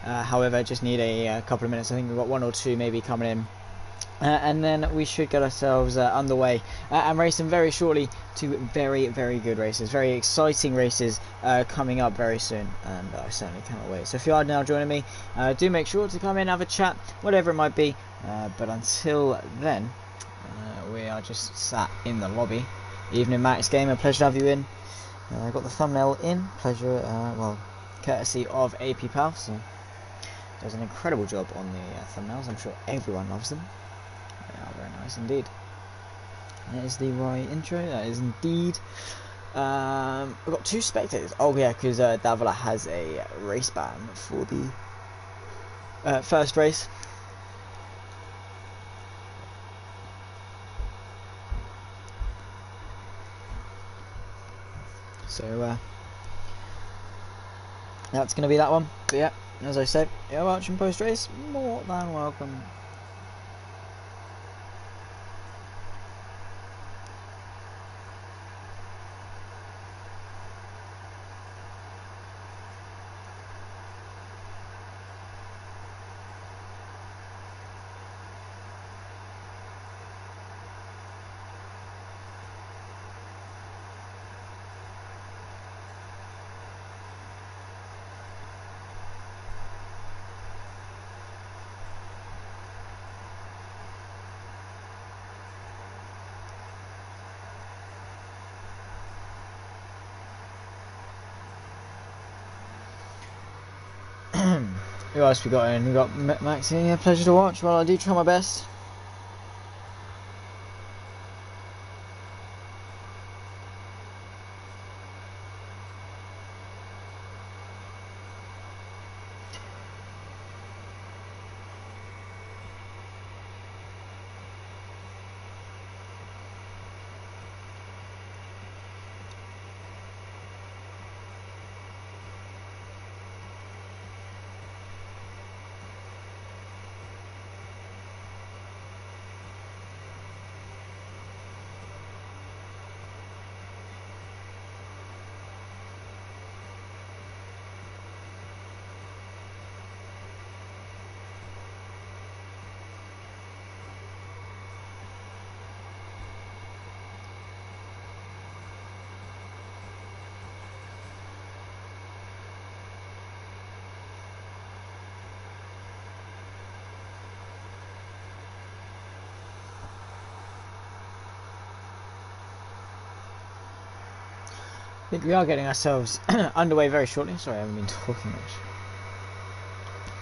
However, just need a couple of minutes. I think we've got 1 or 2 maybe coming in. And then we should get ourselves underway and racing very shortly to very, very good races, very exciting races coming up very soon, and I certainly cannot wait. So if you are now joining me, do make sure to come in, have a chat, whatever it might be, but until then, we are just sat in the lobby. Evening, Max Gamer, pleasure to have you in. I got the thumbnail in, pleasure, well, courtesy of APPF1, so does an incredible job on the thumbnails. I'm sure everyone loves them. They are very nice indeed. That is the right intro. That is indeed. I've got 2 spectators. Oh yeah, because Davila has a race ban for the first race. So that's going to be that one. But yeah, as I said, you're watching post race. More than welcome. Who else we got in? We got Max here. Yeah, pleasure to watch. Well, I do try my best. I think we are getting ourselves underway very shortly. Sorry, I haven't been talking much.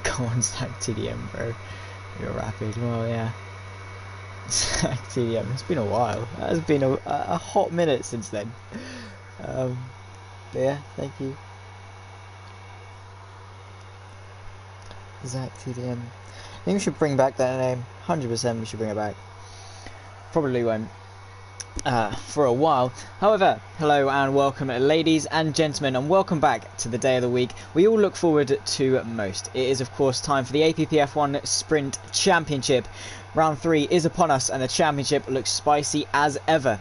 Go on, Stack TDM, bro. You're rapid. Well, yeah. Stack TDM. It's been a while. It has been a hot minute since then. But yeah, thank you. Zach TDM. I think we should bring back that name. 100% we should bring it back. Probably won't. For a while. However, hello and welcome ladies and gentlemen, and welcome back to the day of the week we all look forward to most. It is of course time for the APPF1 Sprint Championship. Round 3 is upon us and the championship looks spicy as ever.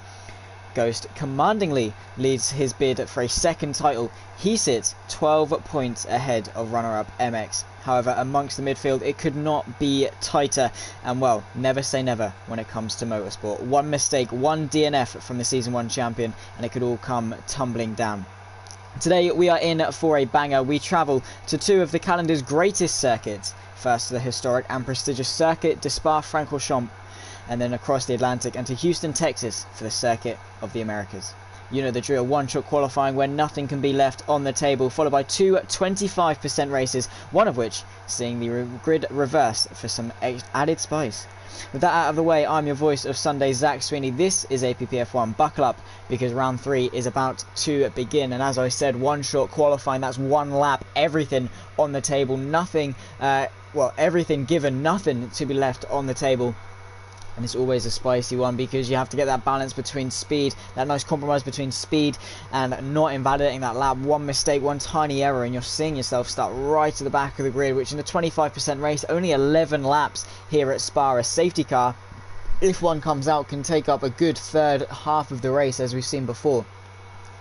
Ghost commandingly leads his bid for a second title. He sits 12 points ahead of runner-up MX. However, amongst the midfield, it could not be tighter. And well, never say never when it comes to motorsport. One mistake, one DNF from the Season 1 champion, and it could all come tumbling down. Today, we are in for a banger. We travel to 2 of the calendar's greatest circuits. First, the historic and prestigious Circuit de Spa-Francorchamps, and then across the Atlantic and to Houston, Texas for the Circuit of the Americas. You know the drill, one-shot qualifying where nothing can be left on the table, followed by 2 25% races, one of which seeing the grid reversed for some added spice. With that out of the way, I'm your voice of Sunday, Zach Sweeney. This is APPF1. Buckle up, because round 3 is about to begin. And as I said, one-shot qualifying, that's 1 lap, everything on the table, nothing, well, everything given, nothing to be left on the table. And it's always a spicy one because you have to get that balance between speed, that nice compromise between speed and not invalidating that lap. One mistake, one tiny error, and you're seeing yourself start right at the back of the grid, which in a 25% race, only 11 laps here at Spa. A safety car, if one comes out, can take up a good third half of the race, as we've seen before.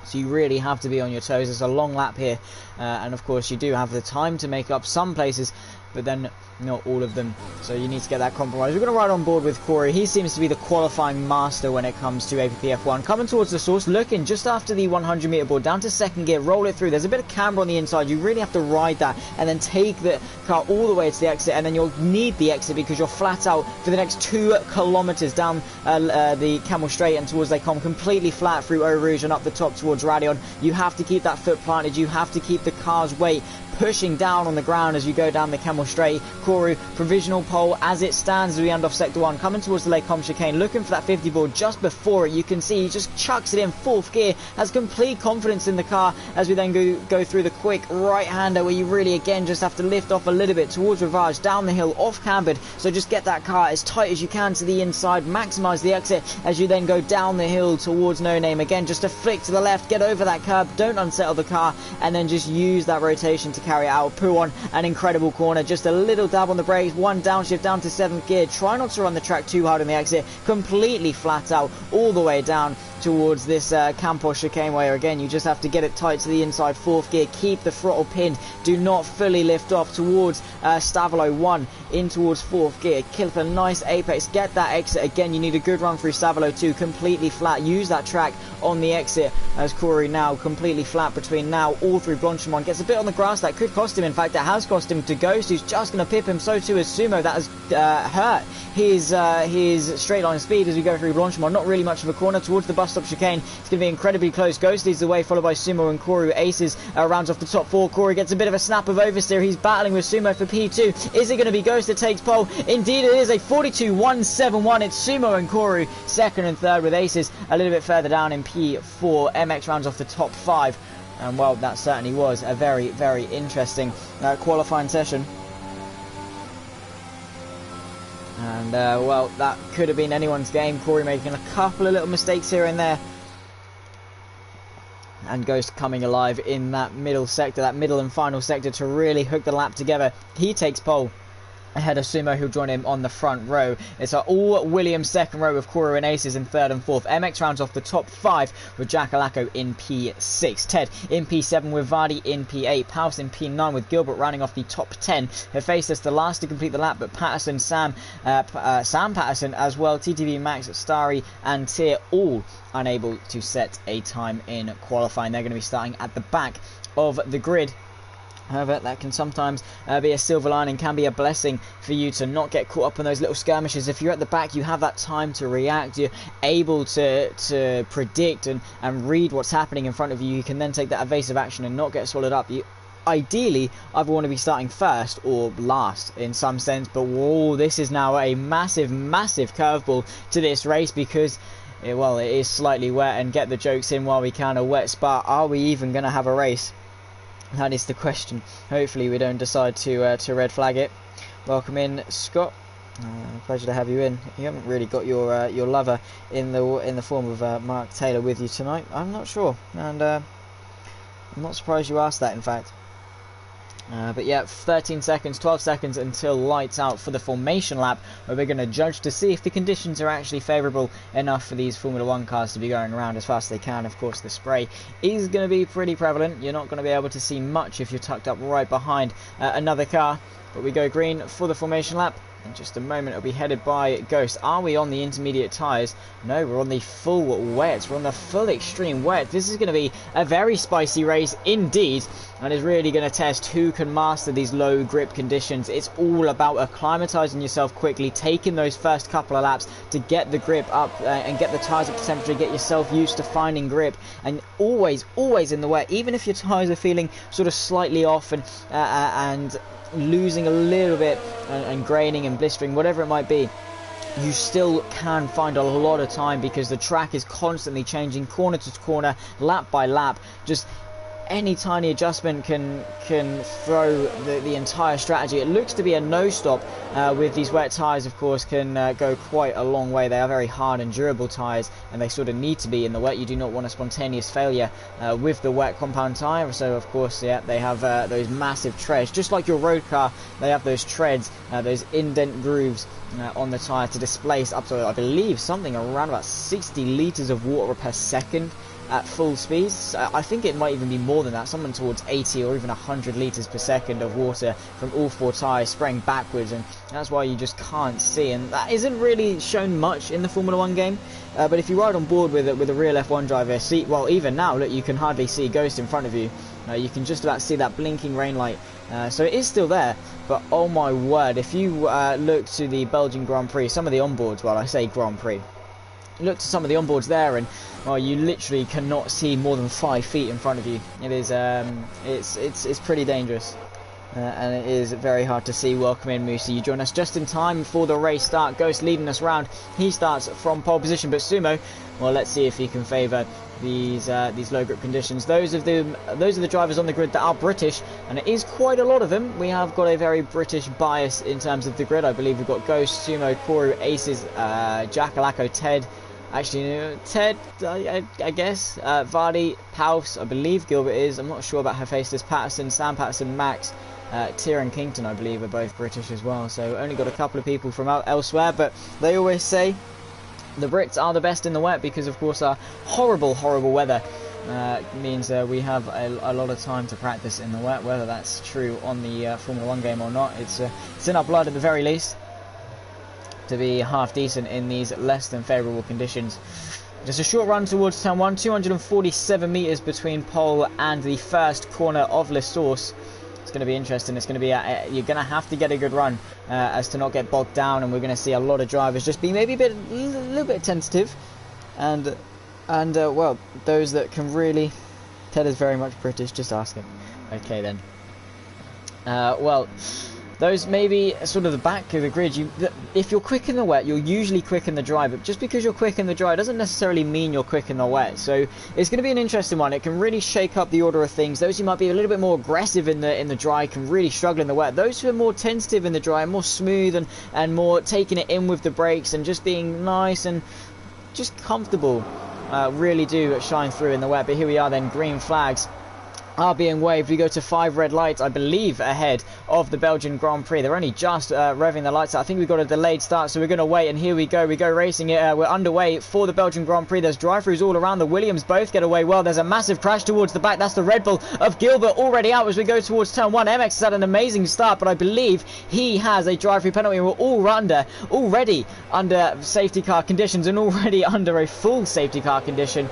So you really have to be on your toes. It's a long lap here, and of course you do have the time to make up some places, but then not all of them. So you need to get that compromise. We're going to ride on board with Corey. He seems to be the qualifying master when it comes to APPF1. Coming towards the source, looking just after the 100 meter board, down to second gear, roll it through. There's a bit of camber on the inside. You really have to ride that and then take the car all the way to the exit, and then you'll need the exit because you're flat out for the next 2 kilometers down the Camel Straight and towards Lake Com, completely flat through Eau Rouge and up the top towards Radion. You have to keep that foot planted. You have to keep the car's weight pushing down on the ground as you go down the Camel Straight. Kourou, provisional pole as it stands as we end off sector 1, coming towards the Lake Com chicane, looking for that 50 board just before it. You can see he just chucks it in 4th gear, has complete confidence in the car as we then go through the quick right-hander where you really again just have to lift off a little bit towards Rivage, down the hill, off cambered. So just get that car as tight as you can to the inside, maximise the exit as you then go down the hill towards No Name. Again, just a flick to the left, get over that curb, don't unsettle the car, and then just use that rotation to carry it out. Pouon, an incredible corner, just a little dab on the brakes, 1 downshift down to 7th gear. Try not to run the track too hard in the exit, completely flat out all the way down towards this Campos chicane where again you just have to get it tight to the inside, 4th gear, keep the throttle pinned, do not fully lift off towards Stavolo 1 in towards 4th gear, keep a nice apex, get that exit. Again, you need a good run through Stavolo 2, completely flat, use that track on the exit as Corey now completely flat between now all through Blanchimont, gets a bit on the grass that could cost him, in fact it has cost him to Ghost, who's just going to pip him, so too is Sumo, that has hurt his straight line speed as we go through Blanchimont. Not really much of a corner towards the bus stop chicane. It's going to be incredibly close. Ghost leads the way, followed by Sumo and Kourou. Aces rounds off the top 4. Corey gets a bit of a snap of oversteer. He's battling with Sumo for P2. Is it going to be Ghost that takes pole? Indeed it is, a 42.171. It's Sumo and Kourou second and third, with Aces a little bit further down in P4. MX rounds off the top 5. And well, that certainly was a very, very interesting qualifying session. And well, that could have been anyone's game. Corey making a couple of little mistakes here and there, and Ghost coming alive in that middle sector, that middle and final sector, to really hook the lap together. He takes pole ahead of Sumo, who'll join him on the front row. It's an all-Williams second row with Kourou and Aces in 3rd and 4th. MX rounds off the top 5 with Jackalacco in P6. Ted in P7 with Vardy in P8. Paus in P9 with Gilbert rounding off the top 10. Hephaestus the last to complete the lap, but Patterson, Sam Patterson as well, TTV Max, Starry and Tier all unable to set a time in qualifying. They're going to be starting at the back of the grid. However, that can sometimes be a silver lining, can be a blessing for you to not get caught up in those little skirmishes. If you're at the back, you have that time to react. You're able to predict and read what's happening in front of you. You can then take that evasive action and not get swallowed up. You ideally either want to be starting first or last in some sense. But whoa, this is now a massive, massive curveball to this race because well, it is slightly wet, and get the jokes in while we can. A wet spot. Are we even going to have a race? That is the question. Hopefully we don't decide to red flag it. Welcome in, Scott. Pleasure to have you in. You haven't really got your lover in the form of Mark Taylor with you tonight. I'm not sure, and I'm not surprised you asked that, in fact. But yeah, 13 seconds, 12 seconds until lights out for the formation lap, where we're going to judge to see if the conditions are actually favourable enough for these Formula 1 cars to be going around as fast as they can. Of course, the spray is going to be pretty prevalent. You're not going to be able to see much if you're tucked up right behind another car. But we go green for the formation lap. In just a moment, it'll be headed by Ghost. Are we on the intermediate tyres? No, we're on the full wet. We're on the full extreme wet. This is going to be a very spicy race indeed, and is really going to test who can master these low grip conditions. It's all about acclimatizing yourself quickly, taking those first couple of laps to get the grip up and get the tyres up to temperature, get yourself used to finding grip. And always in the wet, even if your tyres are feeling sort of slightly off and losing a little bit and graining and blistering, whatever it might be, you still can find a lot of time because the track is constantly changing corner to corner, lap by lap. Just any tiny adjustment can throw the entire strategy. It looks to be a no stop with these wet tyres, of course, can go quite a long way. They are very hard and durable tyres, and they sort of need to be in the wet. You do not want a spontaneous failure with the wet compound tyre. So of course, yeah, they have those massive treads, just like your road car. They have those treads, those indent grooves on the tyre to displace up to, I believe, something around about 60 litres of water per second. at full speeds. I think it might even be more than that, something towards 80 or even 100 litres per second of water from all 4 tyres spraying backwards, and that's why you just can't see, and that isn't really shown much in the Formula 1 game. But if you ride on board with a real F1 driver, well, even now, look, you can hardly see Ghost in front of you. You can just about see that blinking rain light. So it is still there, but oh my word, if you look to the Belgian Grand Prix, some of the onboards, well, I say Grand Prix, look to some of the onboards there, and well, you literally cannot see more than 5 feet in front of you. It is, it's pretty dangerous. And it is very hard to see. Welcome in, Moosey. You join us just in time for the race start. Ghost leading us round. He starts from pole position, but Sumo, well, let's see if he can favour these low grip conditions. Those are the drivers on the grid that are British, and it is quite a lot of them. We have got a very British bias in terms of the grid. I believe we've got Ghost, Sumo, Koru, Aces, Jack, Alako, Ted. Actually, Ted, I guess, Vardy, Paus, I believe Gilbert is. I'm not sure about Hephaestus, Patterson, Sam Patterson, Max, Tyr and Kington, I believe, are both British as well. So only got a couple of people from elsewhere, but they always say the Brits are the best in the wet because, of course, our horrible, horrible weather means we have a lot of time to practice in the wet. Whether that's true on the Formula 1 game or not, it's in our blood at the very least to be half decent in these less than favourable conditions. Just a short run towards turn 1, 247 metres between pole and the first corner of Le Source. It's going to be interesting. It's going to be you're going to have to get a good run as to not get bogged down, and we're going to see a lot of drivers just be maybe a little bit tentative, and well, those that can really. Ted is very much British. Just ask him. Okay then. Well, those maybe sort of the back of the grid. If you're quick in the wet, you're usually quick in the dry, but just because you're quick in the dry doesn't necessarily mean you're quick in the wet. So it's going to be an interesting one. It can really shake up the order of things. Those who might be a little bit more aggressive in the dry can really struggle in the wet. Those who are more tentative in the dry, more smooth and more taking it in with the brakes and just being nice and just comfortable, really do shine through in the wet. But here we are then, green flags are being waved. We go to 5 red lights, I believe, ahead of the Belgian Grand Prix. They're only just revving the lights out. I think we've got a delayed start, so we're going to wait, and here we go racing it. We're underway for the Belgian Grand Prix. There's drive-throughs all around. The Williams both get away well. There's a massive crash towards the back. That's the Red Bull of Gilbert already out as we go towards turn 1. MX has had an amazing start, but I believe he has a drive-through penalty. We're already under safety car conditions and already under a full safety car condition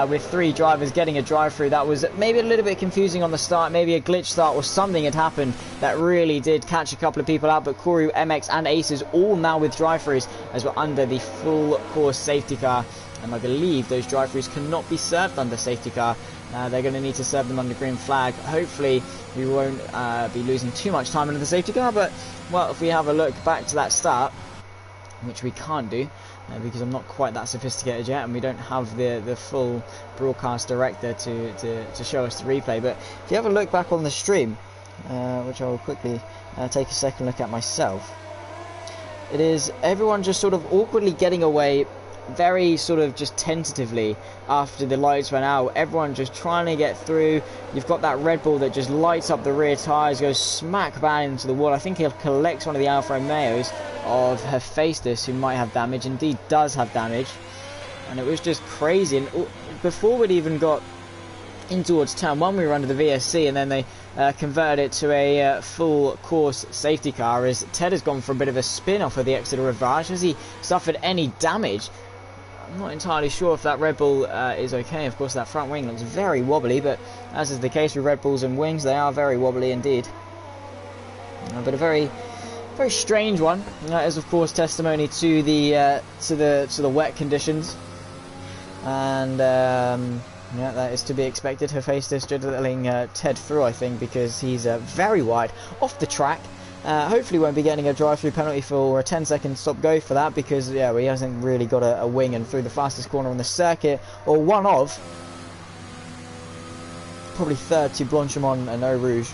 with 3 drivers getting a drive-through. That was maybe a little bit confusing on the start, maybe a glitch start or something had happened that really did catch a couple of people out, but Koru, MX and Aces all now with drive-throughs as we're under the full course safety car, and I believe those drive-throughs cannot be served under safety car. They're going to need to serve them under green flag. Hopefully we won't be losing too much time under the safety car, but well, if we have a look back to that start, which we can't do because I'm not quite that sophisticated yet, and we don't have the full broadcast director to show us the replay. But if you have a look back on the stream, which I will quickly take a second look at myself, it is everyone just sort of awkwardly getting away, very sort of just tentatively after the lights went out. Everyone just trying to get through. You've got that Red Bull that just lights up the rear tyres, goes smack bang into the wall. I think he'll collect one of the Alfa Romeos of Hephaestus, who might have damage. Indeed does have damage, and it was just crazy. And before we'd even got in towards turn 1, we were under the VSC, and then they converted it to a full course safety car as Ted has gone for a bit of a spin off of the exit of Rivage. Has he suffered any damage? I'm not entirely sure if that Red Bull is okay. Of course, that front wing looks very wobbly, but as is the case with Red Bulls and wings, they are very wobbly indeed. But a very, very strange one. That is, of course, testimony to the wet conditions, and yeah, that is to be expected. Hephaestus just letting Ted through, I think, because he's very wide off the track. Hopefully won't be getting a drive-through penalty for a 10-second stop-go for that, because yeah, he hasn't really got a wing and through the fastest corner on the circuit, or one of probably third to Blanchimont and Eau Rouge.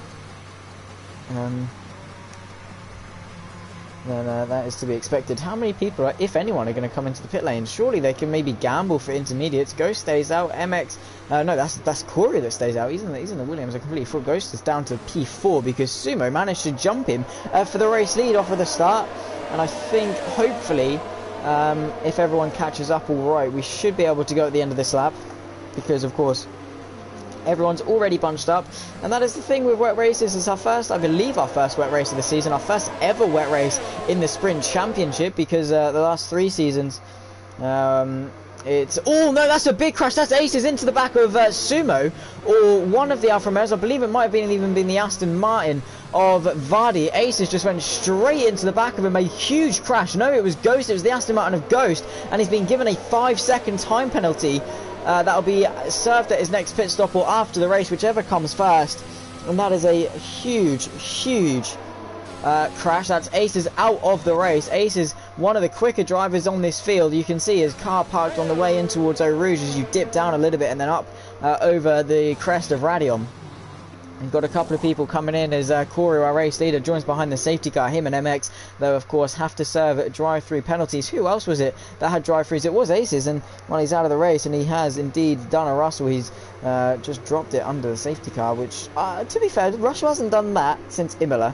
Then that is to be expected. How many people, if anyone, are going to come into the pit lane? Surely they can maybe gamble for intermediates. Ghost stays out. MX, no, that's Corey that stays out. He's in the Williams. I completely thought Ghost is down to P4 because Sumo managed to jump him for the race lead off of the start. And I think hopefully, if everyone catches up all right, we should be able to go at the end of this lap. because of course everyone's already bunched up, and that is the thing with wet races. It's I believe our first wet race of the season, our first ever wet race in the Sprint Championship, because the last 3 seasons, it's... Oh, no, that's a big crash. That's Aces into the back of Sumo, or one of the Alfa Romeos. I believe it might have even been the Aston Martin of Vardy. Aces just went straight into the back of him. A huge crash. No, it was Ghost. It was the Aston Martin of Ghost, and he's been given a 5-second time penalty. That'll be served at his next pit stop or after the race, whichever comes first. And that is a huge crash. That's Aces out of the race. Aces, one of the quicker drivers on this field. You can see his car parked on the way in towards Eau Rouge as you dip down a little bit and then up over the crest of Radion. We've got a couple of people coming in as Corey, our race leader, joins behind the safety car. Him and MX, though, of course, have to serve drive-through penalties. Who else was it that had drive-throughs? It was Aces, and well, he's out of the race, and he has indeed done a Russell. He's just dropped it under the safety car, which, to be fair, Russell hasn't done that since Imola.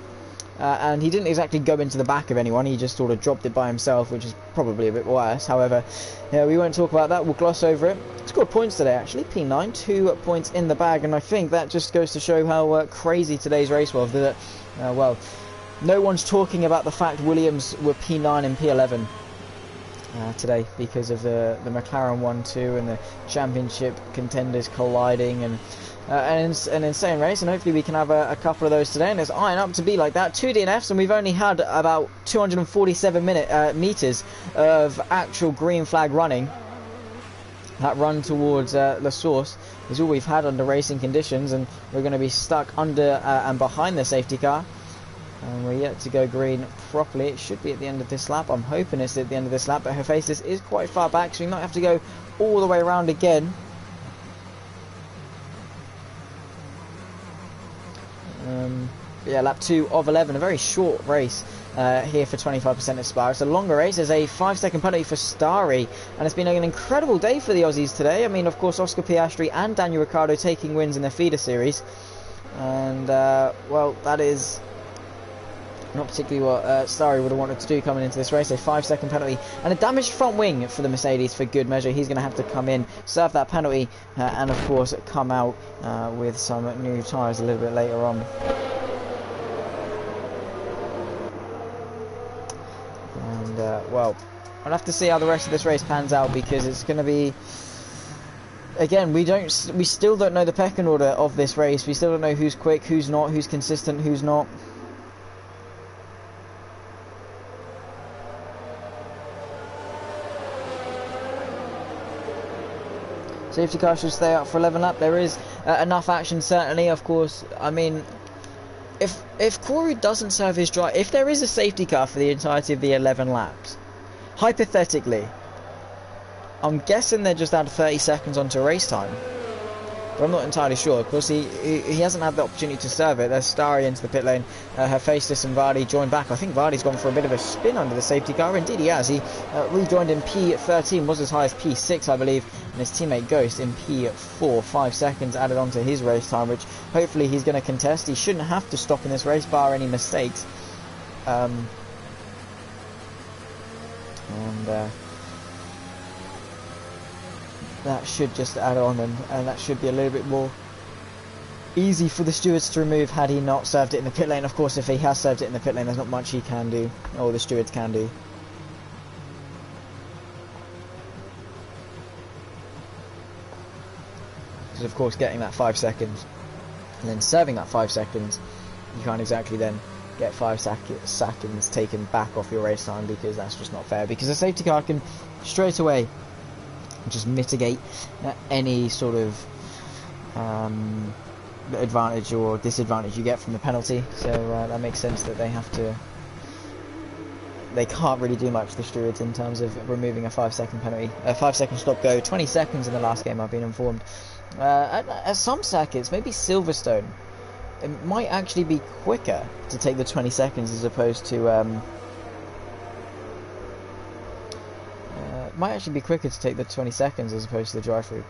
And he didn't exactly go into the back of anyone, he just sort of dropped it by himself, which is probably a bit worse. However, yeah, we won't talk about that, we'll gloss over it. Scored points today, actually, P9, 2 points in the bag, and I think that just goes to show how crazy today's race was. That, well, no one's talking about the fact Williams were P9 and P11 today, because of the McLaren 1-2 and the championship contenders colliding, and an insane race, and hopefully we can have a couple of those today, and it's eyeing up to be like that. 2 DNFs, and we've only had about 247 meters of actual green flag running. That run towards La Source is all we've had under racing conditions, and we're going to be stuck under and behind the safety car, and we're yet to go green properly. It should be at the end of this lap. I'm hoping it's at the end of this lap, but her face is quite far back, so we might have to go all the way around again. Yeah, lap 2 of 11, a very short race here for 25% of Spa. It's a longer race. There's a 5-second penalty for Starry, and it's been an incredible day for the Aussies today. I mean, of course, Oscar Piastri and Daniel Ricciardo taking wins in the feeder series, and well, that is not particularly what Starry would have wanted to do coming into this race. A 5-second penalty and a damaged front wing for the Mercedes for good measure. He's going to have to come in, serve that penalty, and of course come out with some new tyres a little bit later on. And well, I'll have to see how the rest of this race pans out, because it's going to be, again, we still don't know the pecking order of this race. We still don't know who's quick, who's not, who's consistent, who's not. Safety car should stay out for 11 lap. There is enough action, certainly. Of course, I mean, if Corey doesn't serve his drive, if there is a safety car for the entirety of the 11 laps, hypothetically, I'm guessing they're just add 30 seconds onto race time. But I'm not entirely sure. Of course, he hasn't had the opportunity to serve it. There's Starry into the pit lane. Hephaestus and Vardy joined back. I think Vardy's gone for a bit of a spin under the safety car. Indeed, he has. He rejoined in P13, was as high as P6, I believe. And his teammate Ghost in P4. 5 seconds added onto his race time, which hopefully he's going to contest. He shouldn't have to stop in this race, bar any mistakes. That should just add on, and that should be a little bit more easy for the stewards to remove had he not served it in the pit lane. Of course, if he has served it in the pit lane, there's not much he can do, or the stewards can do. Because of course, getting that 5 seconds and then serving that 5 seconds, you can't exactly then get 5 seconds taken back off your race time, because that's just not fair, because the safety car can straight away just mitigate any sort of advantage or disadvantage you get from the penalty. So that makes sense that they can't really do much, the stewards, in terms of removing a 5-second penalty, a 5-second stop go. 20 seconds in the last game, I've been informed. At some circuits, maybe Silverstone, it might actually be quicker to take the 20 seconds as opposed to might actually be quicker to take the 20 seconds as opposed to the drive-through.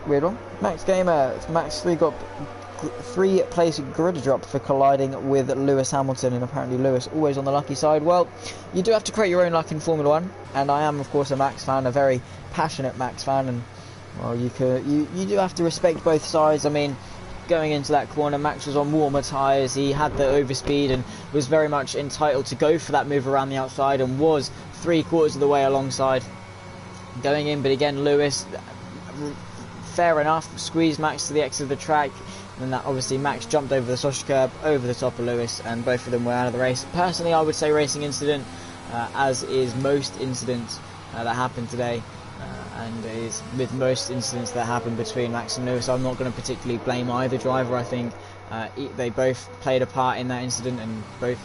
Weird one. Max Gamer, Max 3 got 3rd place grid drop for colliding with Lewis Hamilton, and apparently Lewis always on the lucky side. Well, you do have to create your own luck in Formula 1, and I am of course a Max fan, a very passionate Max fan, and Well, you do have to respect both sides. I mean, going into that corner, Max was on warmer tyres. He had the overspeed and was very much entitled to go for that move around the outside, and was 3/4 of the way alongside going in. But again, Lewis, fair enough, squeezed Max to the exit of the track. And that obviously Max jumped over the sausage curb, over the top of Lewis, and both of them were out of the race. Personally, I would say racing incident, as is most incidents that happened today. And is with most incidents that happen between Max and Lewis. I'm not going to particularly blame either driver. I think they both played a part in that incident, and both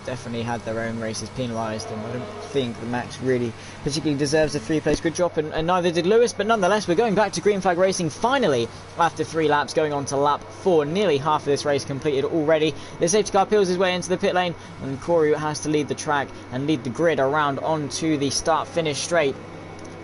definitely had their own races penalised, and I don't think that Max really particularly deserves a 3-place grid drop, and neither did Lewis. But nonetheless, we're going back to green flag racing finally after 3 laps, going on to lap 4. Nearly half of this race completed already. The safety car peels his way into the pit lane, and Corey has to lead the track and lead the grid around onto the start-finish straight.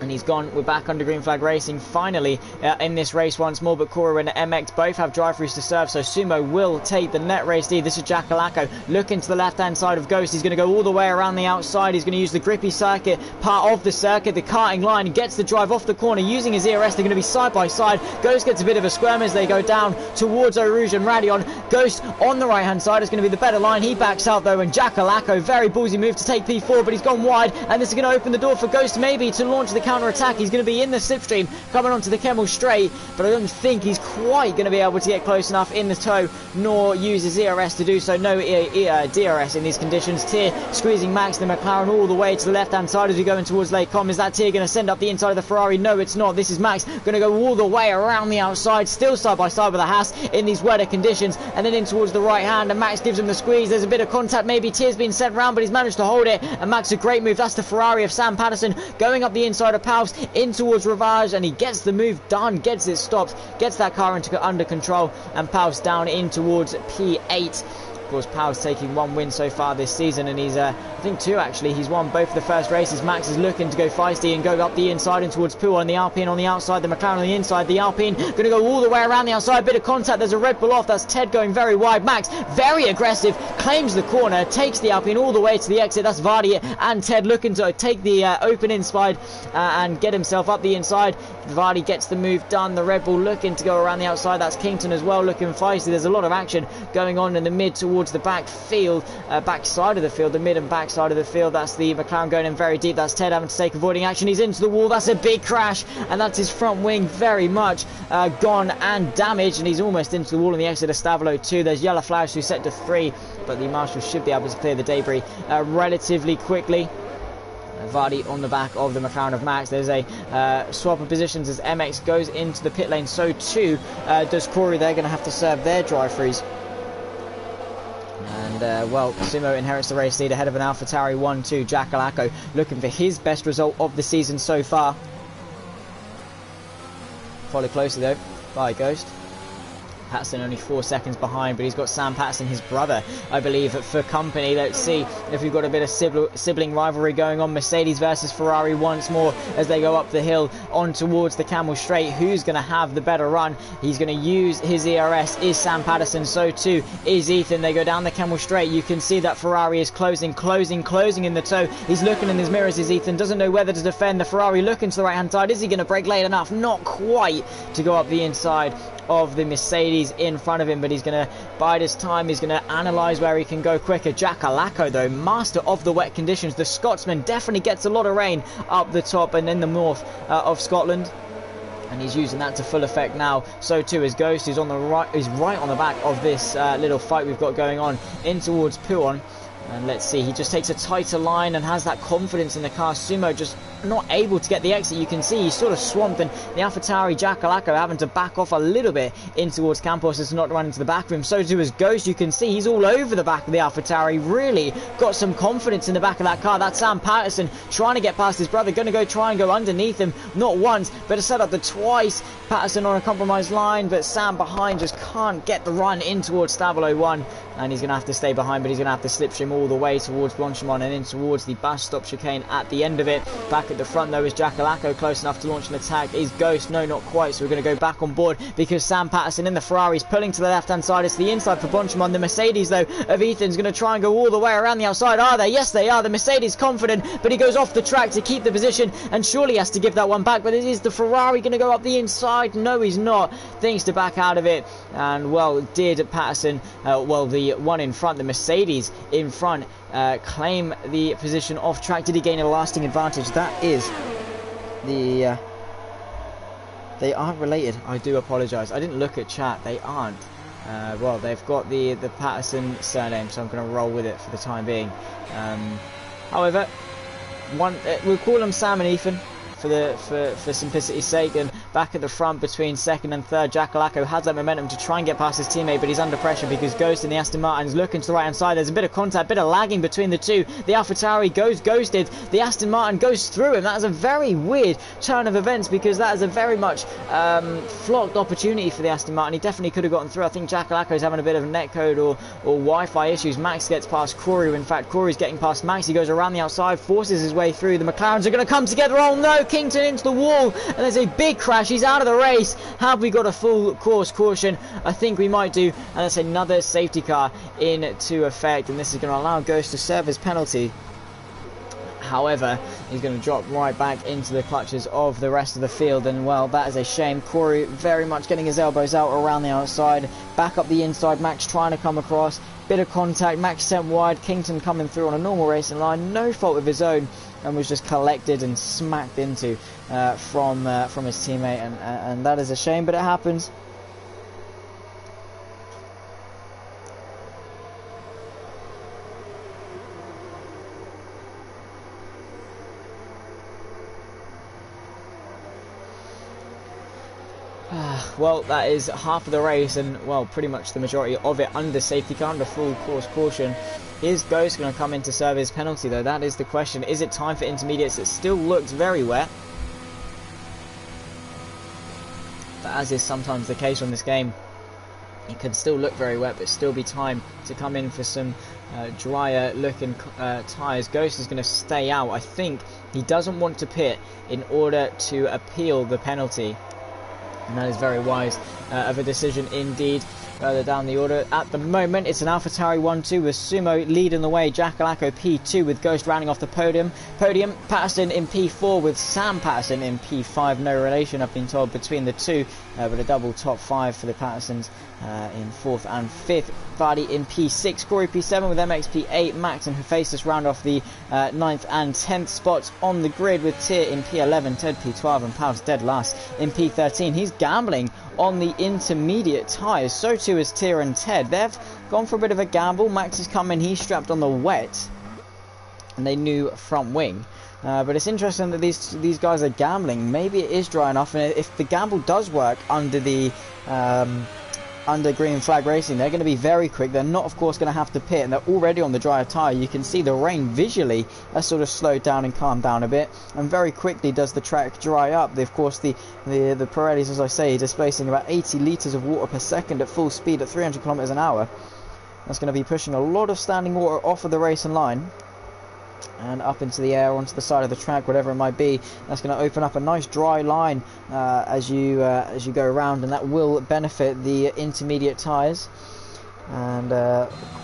And he's gone. We're back under green flag racing finally in this race once more. But Cora and MX both have drive-throughs to serve, so Sumo will take the net race lead. This is Jackalacco looking to the left-hand side of Ghost. He's going to go all the way around the outside. He's going to use the grippy circuit, part of the circuit, the karting line. Gets the drive off the corner using his ERS. They're going to be side by side. Ghost gets a bit of a squirm as they go down towards Eau Rouge and Radion. Ghost on the right-hand side is going to be the better line. He backs out though, and Jackalacco, very ballsy move to take P4, but he's gone wide, and this is going to open the door for Ghost maybe to launch the counter-attack. He's going to be in the slipstream coming onto the Kemmel straight, but I don't think he's quite going to be able to get close enough in the toe, nor use his ERS to do so. No DRS in these conditions. Tier squeezing Max the McLaren all the way to the left-hand side as we go in towards Lake Com. Is that Tier going to send up the inside of the Ferrari? No, it's not. This is Max going to go all the way around the outside, still side by side with the Haas in these weather conditions, and then in towards the right hand, and Max gives him the squeeze. There's a bit of contact, maybe Tier's been sent round, but he's managed to hold it, and Max, a great move. That's the Ferrari of Sam Patterson going up the inside of Paus in towards Ravage, and he gets the move done, gets it stopped, gets that car under control, and Paus down in towards P8. Of course, Paus taking 1 win so far this season, and he's, I think 2 actually. He's won both of the first races. Max is looking to go feisty and go up the inside and towards Pua, and the Alpine on the outside, the McLaren on the inside. The Alpine going to go all the way around the outside, bit of contact. There's a Red Bull off. That's Ted going very wide. Max, very aggressive, claims the corner, takes the Alpine all the way to the exit. That's Vardy and Ted looking to take the open inside and get himself up the inside. Vardy gets the move done. The Red Bull looking to go around the outside. That's Kington as well, looking feisty. There's a lot of action going on in the mid towards the back field, back side of the field, the mid and back side of the field. That's the McLaren going in very deep. That's Ted having to take avoiding action. He's into the wall. That's a big crash, and that's his front wing very much gone and damaged, and he's almost into the wall on the exit of Stavolo 2. There's yellow flags who set to 3, but the marshals should be able to clear the debris relatively quickly. Vardy on the back of the McLaren of Max. There's a swap of positions as MX goes into the pit lane. So too does Corey. They're going to have to serve their drive-throughs. And, well, Sumo inherits the race lead ahead of an AlphaTauri 1-2. Jackalacco looking for his best result of the season so far. Followed closely, though, by Ghost. Patterson only 4 seconds behind, but he's got Sam Patterson, his brother, I believe, for company. Let's see if we've got a bit of sibling rivalry going on. Mercedes versus Ferrari once more as they go up the hill on towards the Camel Straight. Who's going to have the better run? He's going to use his ERS. Is Sam Patterson. So too is Ethan. They go down the Camel Straight. You can see that Ferrari is closing in the toe. He's looking in his mirrors as Ethan doesn't know whether to defend. The Ferrari looking to the right hand side. Is he going to brake late enough? Not quite to go up the inside of the Mercedes in front of him, but he's going to bide his time. He's going to analyse where he can go quicker. Jackalacco, though, master of the wet conditions. The Scotsman definitely gets a lot of rain up the top and in the north of Scotland, and he's using that to full effect now. So too is Ghost, who's on the right, is right on the back of this little fight we've got going on in towards Puon. And let's see, he just takes a tighter line and has that confidence in the car. Sumo just not able to get the exit. You can see he's sort of swamped, and the AlphaTauri Jackalacco having to back off a little bit in towards Campos as to not run into the back of him. So too is Ghost. You can see he's all over the back of the AlphaTauri. Really got some confidence in the back of that car. That's Sam Patterson trying to get past his brother. Going to try and go underneath him. Not once, but a setup the twice. Patterson on a compromised line, but Sam behind just can't get the run in towards Stavolo 1. And he's going to have to stay behind, but he's going to have to slipstream all the way towards Blanchimont and in towards the bus stop chicane at the end of it. Back at at the front though. Is Jackalacco close enough to launch an attack? Is Ghost? No, not quite. So we're going to go back on board because Sam Patterson in the Ferrari is pulling to the left-hand side. It's the inside for Bonchemon. The Mercedes though of Ethan's going to try and go all the way around the outside. Are they? Yes, they are. The Mercedes confident, but he goes off the track to keep the position and surely has to give that one back. But it is the Ferrari going to go up the inside. No, he's not. Thinks to back out of it, and well, did Patterson, well, the one in front, the Mercedes in front, claim the position off track. Did he gain a lasting advantage? That is the they aren't related. I do apologise. I didn't look at chat. They aren't. Well, they've got the Patterson surname, so I'm going to roll with it for the time being. However, we'll call them Sam and Ethan for simplicity's sake. And back at the front between second and third, Jackalacco has that momentum to try and get past his teammate, but he's under pressure because Ghost in the Aston Martin is looking to the right hand side. There's a bit of contact, bit of lagging between the two. The AlphaTauri goes ghosted. The Aston Martin goes through him. That is a very weird turn of events because that is a very much flocked opportunity for the Aston Martin. He definitely could have gotten through. I think Jackalacco is having a bit of netcode or Wi-Fi issues. Max gets past Corey. In fact, Corey's getting past Max. He goes around the outside, forces his way through. The McLarens are going to come together. Oh no, Kington into the wall, and there's a big crash. He's out of the race. Have we got a full course caution? I think we might do, and that's another safety car into effect, and this is going to allow Ghost to serve his penalty. However, he's going to drop right back into the clutches of the rest of the field, and well, that is a shame. Corey very much getting his elbows out around the outside, back up the inside. Max trying to come across, bit of contact. Max sent wide. Kington coming through on a normal racing line, no fault of his own, and was just collected and smacked into from his teammate, and that is a shame, but it happens. Well, that is half of the race, and well, pretty much the majority of it under safety car, under full course caution. Is Ghost going to come in to serve his penalty though? That is the question. Is it time for intermediates? It still looks very wet, but as is sometimes the case on this game, it can still look very wet, but still be time to come in for some drier looking tyres. Ghost is going to stay out. I think he doesn't want to pit in order to appeal the penalty, and that is very wise of a decision indeed. Further down the order at the moment, it's an AlphaTauri 1-2 with Sumo leading the way. Jackalacco P2 with Ghost rounding off the podium. Patterson in P4 with Sam Patterson in P5. No relation, I've been told, between the two, but a double top 5 for the Pattersons in 4th and 5th. Vardy in P6, Corey P7 with MX P8, Max and Hephaestus round off the 9th and 10th spots on the grid, with Tyr in P11, Ted P12 and Pals dead last in P13. He's gambling on the intermediate tyres, so too is Tyr and Ted. They've gone for a bit of a gamble. Max has come in, he's strapped on the wet and they new front wing. But it's interesting that these guys are gambling. Maybe it is dry enough, and if the gamble does work under the under green flag racing, they're going to be very quick. They're not, of course, going to have to pit, and they're already on the drier tyre. You can see the rain visually has sort of slowed down and calmed down a bit, and very quickly does the track dry up. Of course, the Pirellis, as I say, displacing about 80 litres of water per second at full speed at 300 kilometers an hour. That's going to be pushing a lot of standing water off of the racing line and up into the air onto the side of the track, whatever it might be. That's going to open up a nice dry line as you go around, and that will benefit the intermediate tyres. And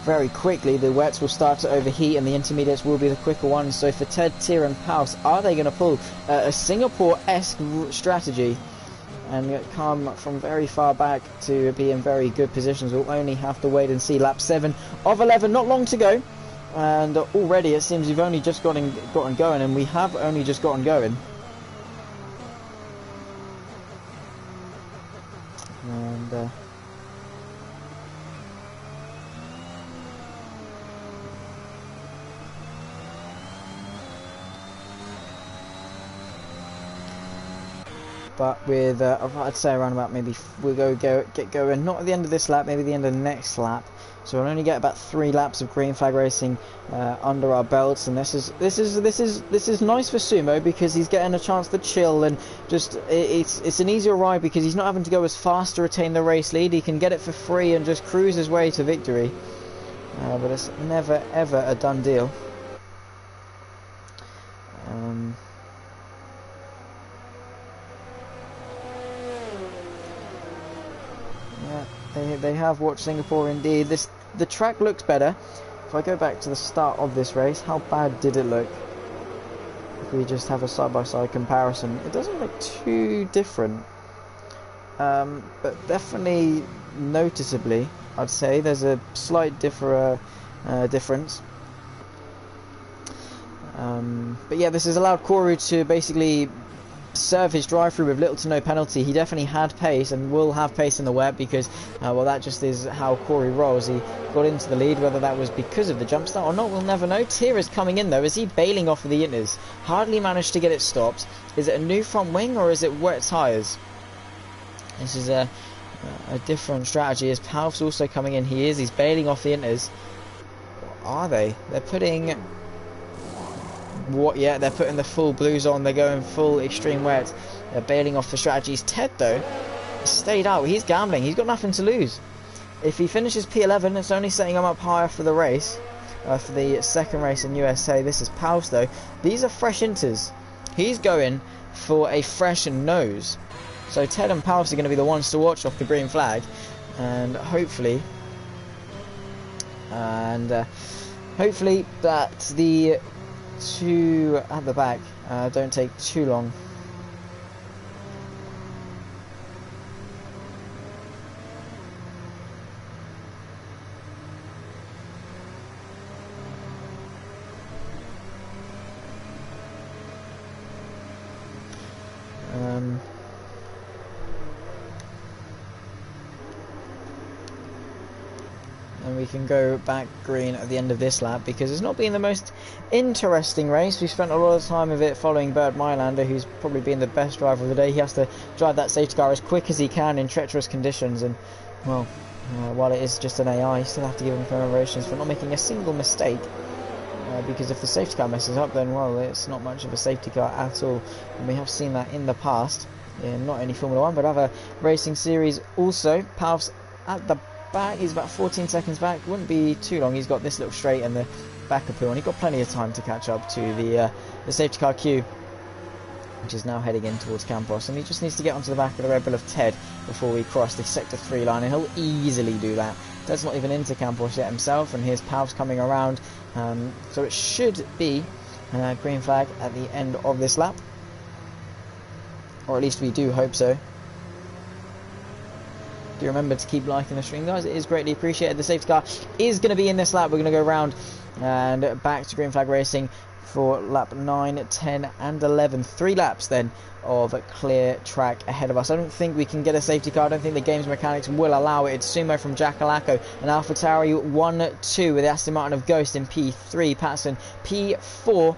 very quickly the wets will start to overheat, and the intermediates will be the quicker ones. So for Ted, Tyr and Paus, are they going to pull a Singapore-esque strategy and come from very far back to be in very good positions? We'll only have to wait and see. Lap 7 of 11, not long to go. And already it seems you've only just gotten going, and we have only just gotten going. And but with I'd say around about, maybe we'll get going, not at the end of this lap, maybe the end of the next lap. So we'll only get about 3 laps of green flag racing under our belts, and this is nice for Sumo, because he's getting a chance to chill, and just it's an easier ride because he's not having to go as fast to retain the race lead. He can get it for free and just cruise his way to victory. But it's never ever a done deal. they have watched Singapore indeed. The track looks better. If I go back to the start of this race, how bad did it look? If we just have a side-by-side comparison, it doesn't look too different. But definitely noticeably, I'd say there's a slight difference. But yeah, this has allowed Koru to basically serve his drive-through with little to no penalty. He definitely had pace and will have pace in the wet because, well, that just is how Koru rolls. He got into the lead, whether that was because of the jump start or not, we'll never know. Tier is coming in though. Is he bailing off of the Inters? Hardly managed to get it stopped. Is it a new front wing or is it wet tyres? This is a different strategy. As Palf's also coming in, he's bailing off the Inters. What are they? They're putting... What? Yeah, they're putting the full blues on. They're going full extreme wet. They're bailing off the strategies. Ted, though, stayed out. He's gambling. He's got nothing to lose. If he finishes P11, it's only setting him up higher for the race, for the second race in USA. This is Palf's, though. These are fresh Inters. He's going for a fresh nose. So Ted and Palf's are going to be the ones to watch off the green flag, and hopefully that the two at the back don't take too long. And we can go back green at the end of this lap because it's not been the most interesting race. We spent a lot of time of it following Bert Mylander, who's probably been the best driver of the day. He has to drive that safety car as quick as he can in treacherous conditions, and well, while it is just an AI, you still have to give him commemorations for not making a single mistake, because if the safety car messes up, then well, it's not much of a safety car at all, and we have seen that in the past in not only Formula 1 but other racing series also. Palf's at the back, he's about 14 seconds back, wouldn't be too long. He's got this little straight and the back appeal, and he's got plenty of time to catch up to the safety car queue, which is now heading in towards Campos, and he just needs to get onto the back of the Red Bull of Ted before we cross the sector 3 line, and he'll easily do that. Ted's not even into Campos yet himself, and here's Palf's coming around, so it should be green flag at the end of this lap, or at least we do hope so. Do remember to keep liking the stream, guys. It is greatly appreciated. The safety car is going to be in this lap. We're going to go around and back to green flag racing for lap 9, 10 and 11. 3 laps then of clear track ahead of us. I don't think we can get a safety car. I don't think the game's mechanics will allow it. It's Sumo from Jackalacco and AlphaTauri 1-2 with Aston Martin of Ghost in P3, Patterson P4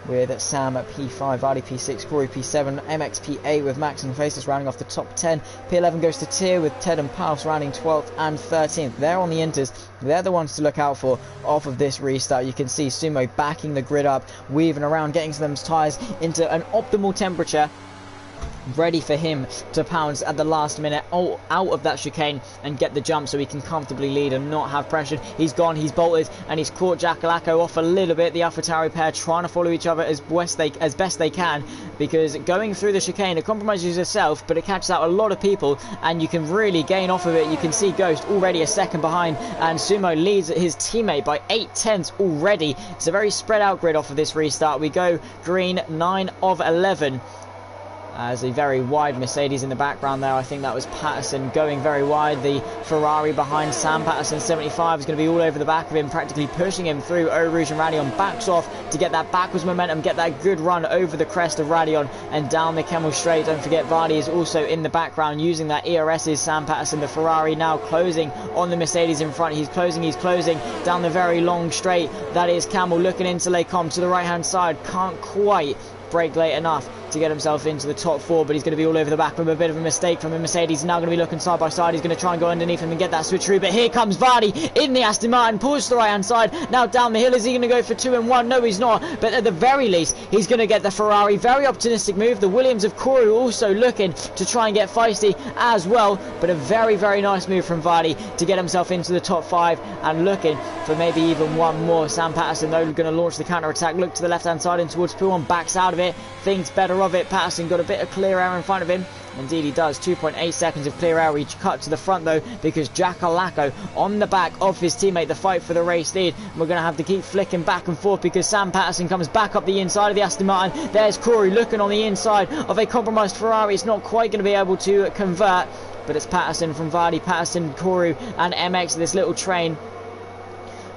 with Sam at P5, Vardy P6, Corey P7, MX P8 with Max and Faceless rounding off the top 10. P11 goes to Tier with Ted and Palfs rounding 12th and 13th. They're on the Inters. They're the ones to look out for off of this restart. You can see Sumo backing the grid up, weaving around, getting some tyres into an optimal temperature, ready for him to pounce at the last minute out of that chicane and get the jump so he can comfortably lead and not have pressure. He's gone, he's bolted, and he's caught Jackalacco off a little bit. The AlphaTauri pair trying to follow each other as best they can, because going through the chicane, it compromises yourself, but it catches out a lot of people, and you can really gain off of it. You can see Ghost already a second behind, and Sumo leads his teammate by 8/10 already. It's a very spread out grid off of this restart. We go green, 9 of 11. As a very wide Mercedes in the background there. I think that was Patterson going very wide. The Ferrari behind Sam Patterson 75 is going to be all over the back of him, practically pushing him through Eau Rouge, and Radion backs off to get that backwards momentum, get that good run over the crest of Radion and down the Kemmel Straight. Don't forget Vardy is also in the background using that ERS's Sam Patterson. The Ferrari now closing on the Mercedes in front. He's closing down the very long straight. That is Camel looking into Les Combes to the right hand side. Can't quite brake late enough to get himself into the top 4, but he's going to be all over the back with a bit of a mistake from the Mercedes. Now going to be looking side by side. He's going to try and go underneath him and get that switcheroo, but here comes Vardy in the Aston Martin, pulls to the right hand side, now down the hill. Is he going to go for 2 and 1? No, he's not, but at the very least he's going to get the Ferrari. Very opportunistic move. The Williams of Koru also looking to try and get feisty as well, but a very, very nice move from Vardy to get himself into the top 5 and looking for maybe even one more. Sam Patterson though going to launch the counter attack, look to the left hand side and towards Pouon, backs out of of it, thinks better of it. Patterson got a bit of clear air in front of him. Indeed he does. 2.8 seconds of clear air. He cut to the front though, because Jakalako on the back of his teammate, the fight for the race lead. We're going to have to keep flicking back and forth because Sam Patterson comes back up the inside of the Aston Martin. There's Corey looking on the inside of a compromised Ferrari. It's not quite going to be able to convert, but it's Patterson from Vardy, Patterson, Koru and MX, this little train.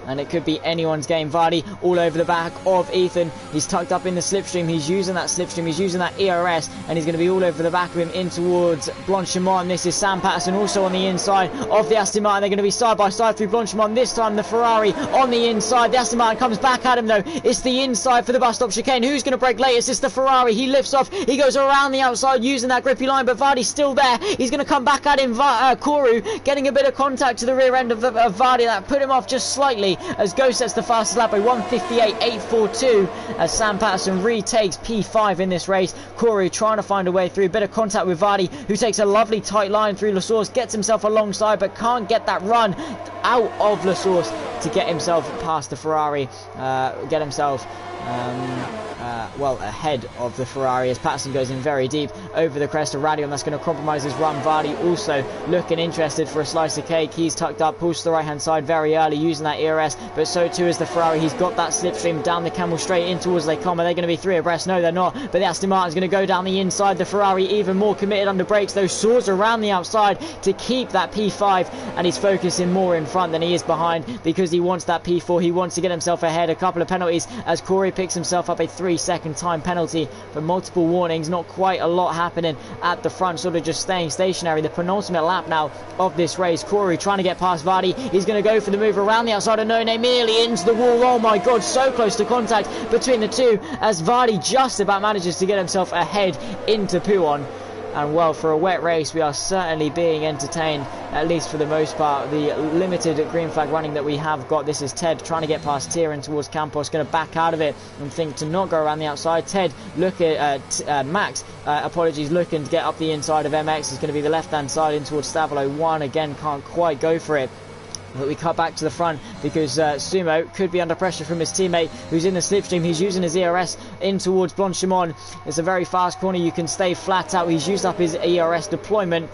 And it could be anyone's game. Vardy all over the back of Ethan. He's tucked up in the slipstream. He's using that slipstream. He's using that ERS. And he's going to be all over the back of him in towards Blanchimont. This is Sam Patterson also on the inside of the Aston Martin. They're going to be side by side through Blanchimont. This time the Ferrari on the inside. The Aston Martin comes back at him though. It's the inside for the bus stop chicane. Who's going to break latest? It's the Ferrari. He lifts off. He goes around the outside using that grippy line. But Vardy's still there. He's going to come back at him. Koru getting a bit of contact to the rear end of Vardy. That put him off just slightly as Ghost sets the fastest lap by 1:58.842 as Sam Patterson retakes P5 in this race. Corey trying to find a way through. Bit of contact with Vardy, who takes a lovely tight line through La Source, gets himself alongside but can't get that run out of La Source to get himself past the Ferrari, get himself well ahead of the Ferrari as Patterson goes in very deep over the crest of Radion. That's going to compromise his run. Vardy also looking interested for a slice of cake. He's tucked up, pulls to the right hand side very early using that ERS, but so too is the Ferrari. He's got that slipstream down the Camel straight in towards Les Combes. Are they going to be three abreast? No, they're not, but the Aston Martin's going to go down the inside. The Ferrari even more committed under brakes. Those saws around the outside to keep that P5, and he's focusing more in front than he is behind because he wants that P4. He wants to get himself ahead. A couple of penalties as Corey picks himself up a 3-second time penalty for multiple warnings. Not quite a lot happening at the front, sort of just staying stationary. The penultimate lap now of this race. Corey trying to get past Vardy. He's going to go for the move around the outside of No Name, nearly into the wall. Oh my god, so close to contact between the two as Vardy just about manages to get himself ahead into Pouon. And well, for a wet race we are certainly being entertained, at least for the most part. The limited green flag running that we have got. This is Ted trying to get past Tieran towards Campos, going to back out of it and think to not go around the outside. Ted look at Max, looking to get up the inside of MX. It's going to be the left hand side in towards Stavolo 1. Again, can't quite go for it. But we cut back to the front because Sumo could be under pressure from his teammate who's in the slipstream. He's using his ERS in towards Blanchimont. It's a very fast corner. You can stay flat out. He's used up his ERS deployment,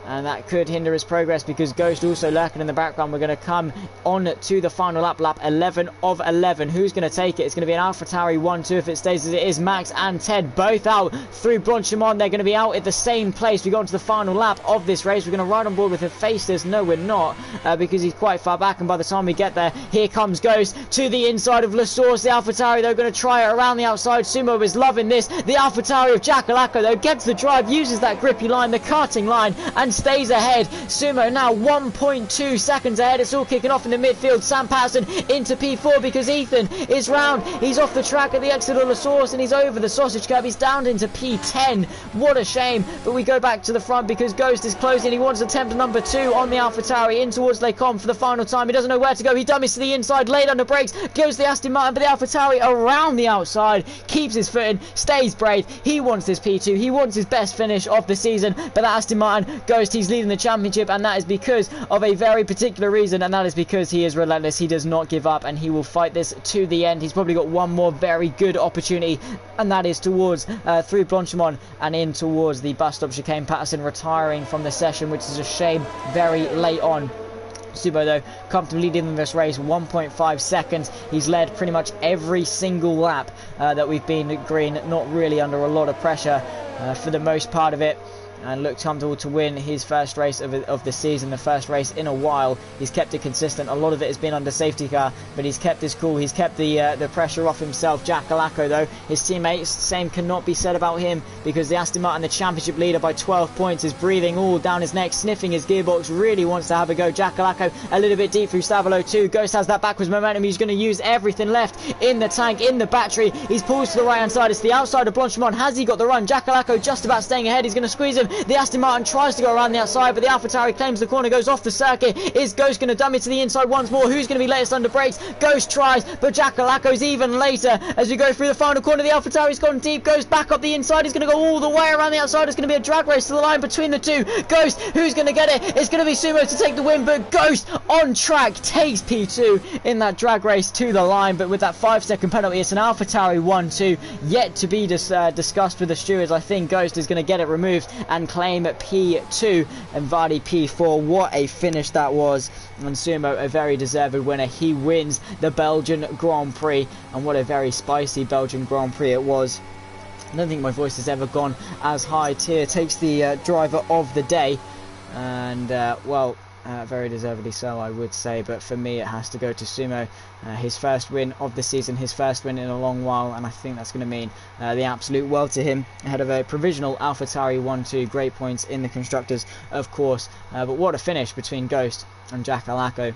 and that could hinder his progress because Ghost also lurking in the background. We're going to come on to the final lap, lap 11 of 11. Who's going to take it? It's going to be an AlphaTauri 1-2 if it stays as it is. Max and Ted both out through Blanchimont. They're going to be out at the same place. We go on to the final lap of this race. We're going to ride on board with Hephaestus. No, we're not, because he's quite far back, and by the time we get there, here comes Ghost to the inside of La Source. The AlphaTauri, they're going to try it around the outside. Sumo is loving this. The AlphaTauri of Jakalako, though, gets the drive, uses that grippy line, the karting line, and stays ahead. Sumo now 1.2 seconds ahead. It's all kicking off in the midfield. Sam Patterson into P4 because Ethan is round. He's off the track at the exit of La Source and he's over the sausage curb. He's down into P10. What a shame. But we go back to the front because Ghost is closing. He wants to attempt number 2 on the AlphaTauri in towards Les Combes for the final time. He doesn't know where to go. He dummies to the inside, laid under brakes, goes the Aston Martin, but the AlphaTauri around the outside, keeps his footing, stays brave. He wants this P2. He wants his best finish of the season, but that Aston Martin, Ghost, he's leading the championship, and that is because of a very particular reason, and that is because he is relentless. He does not give up, and he will fight this to the end. He's probably got one more very good opportunity, and that is towards through Blanchimont and in towards the bus stop chicane. Patterson retiring from the session, which is a shame, very late on. Subo, though, comfortably leading this race, 1.5 seconds. He's led pretty much every single lap that we've been at green, not really under a lot of pressure for the most part of it, and looked comfortable to win his first race of the season, the first race in a while. He's kept it consistent. A lot of it has been under safety car, but he's kept his cool. He's kept the pressure off himself. Jakalako, though, his teammates, same cannot be said about him, because the Aston Martin, the championship leader by 12 points, is breathing all down his neck, sniffing his gearbox, really wants to have a go. Jakalako a little bit deep through Stavolo 2. Ghost has that backwards momentum. He's going to use everything left in the tank, in the battery. He's pulled to the right hand side. It's the outside of Blanchimont. Has he got the run? Jakalako just about staying ahead. He's going to squeeze him. The Aston Martin tries to go around the outside, but the AlphaTauri claims the corner, goes off the circuit. Is Ghost going to dump it to the inside once more? Who's going to be latest under brakes? Ghost tries, but Jacalaco's even later. As we go through the final corner, the AlphaTauri's gone deep, goes back up the inside. He's going to go all the way around the outside. It's going to be a drag race to the line between the two. Ghost, who's going to get it? It's going to be Sumo to take the win, but Ghost on track takes P2 in that drag race to the line. But with that 5-second penalty, it's an AlphaTauri 1-2 yet to be discussed with the stewards. I think Ghost is going to get it removed and claim P2 and Vardy P4. What a finish that was, and Sumo a very deserved winner. He wins the Belgian Grand Prix, and what a very spicy Belgian Grand Prix it was. I don't think my voice has ever gone as high. Tier takes the driver of the day, and well, very deservedly so, I would say, but for me it has to go to Sumo. His first win of the season, his first win in a long while, and I think that's going to mean the absolute world to him ahead of a provisional AlphaTauri 1-2. Great points in the constructors, of course, but what a finish between Ghost and Jacalaco.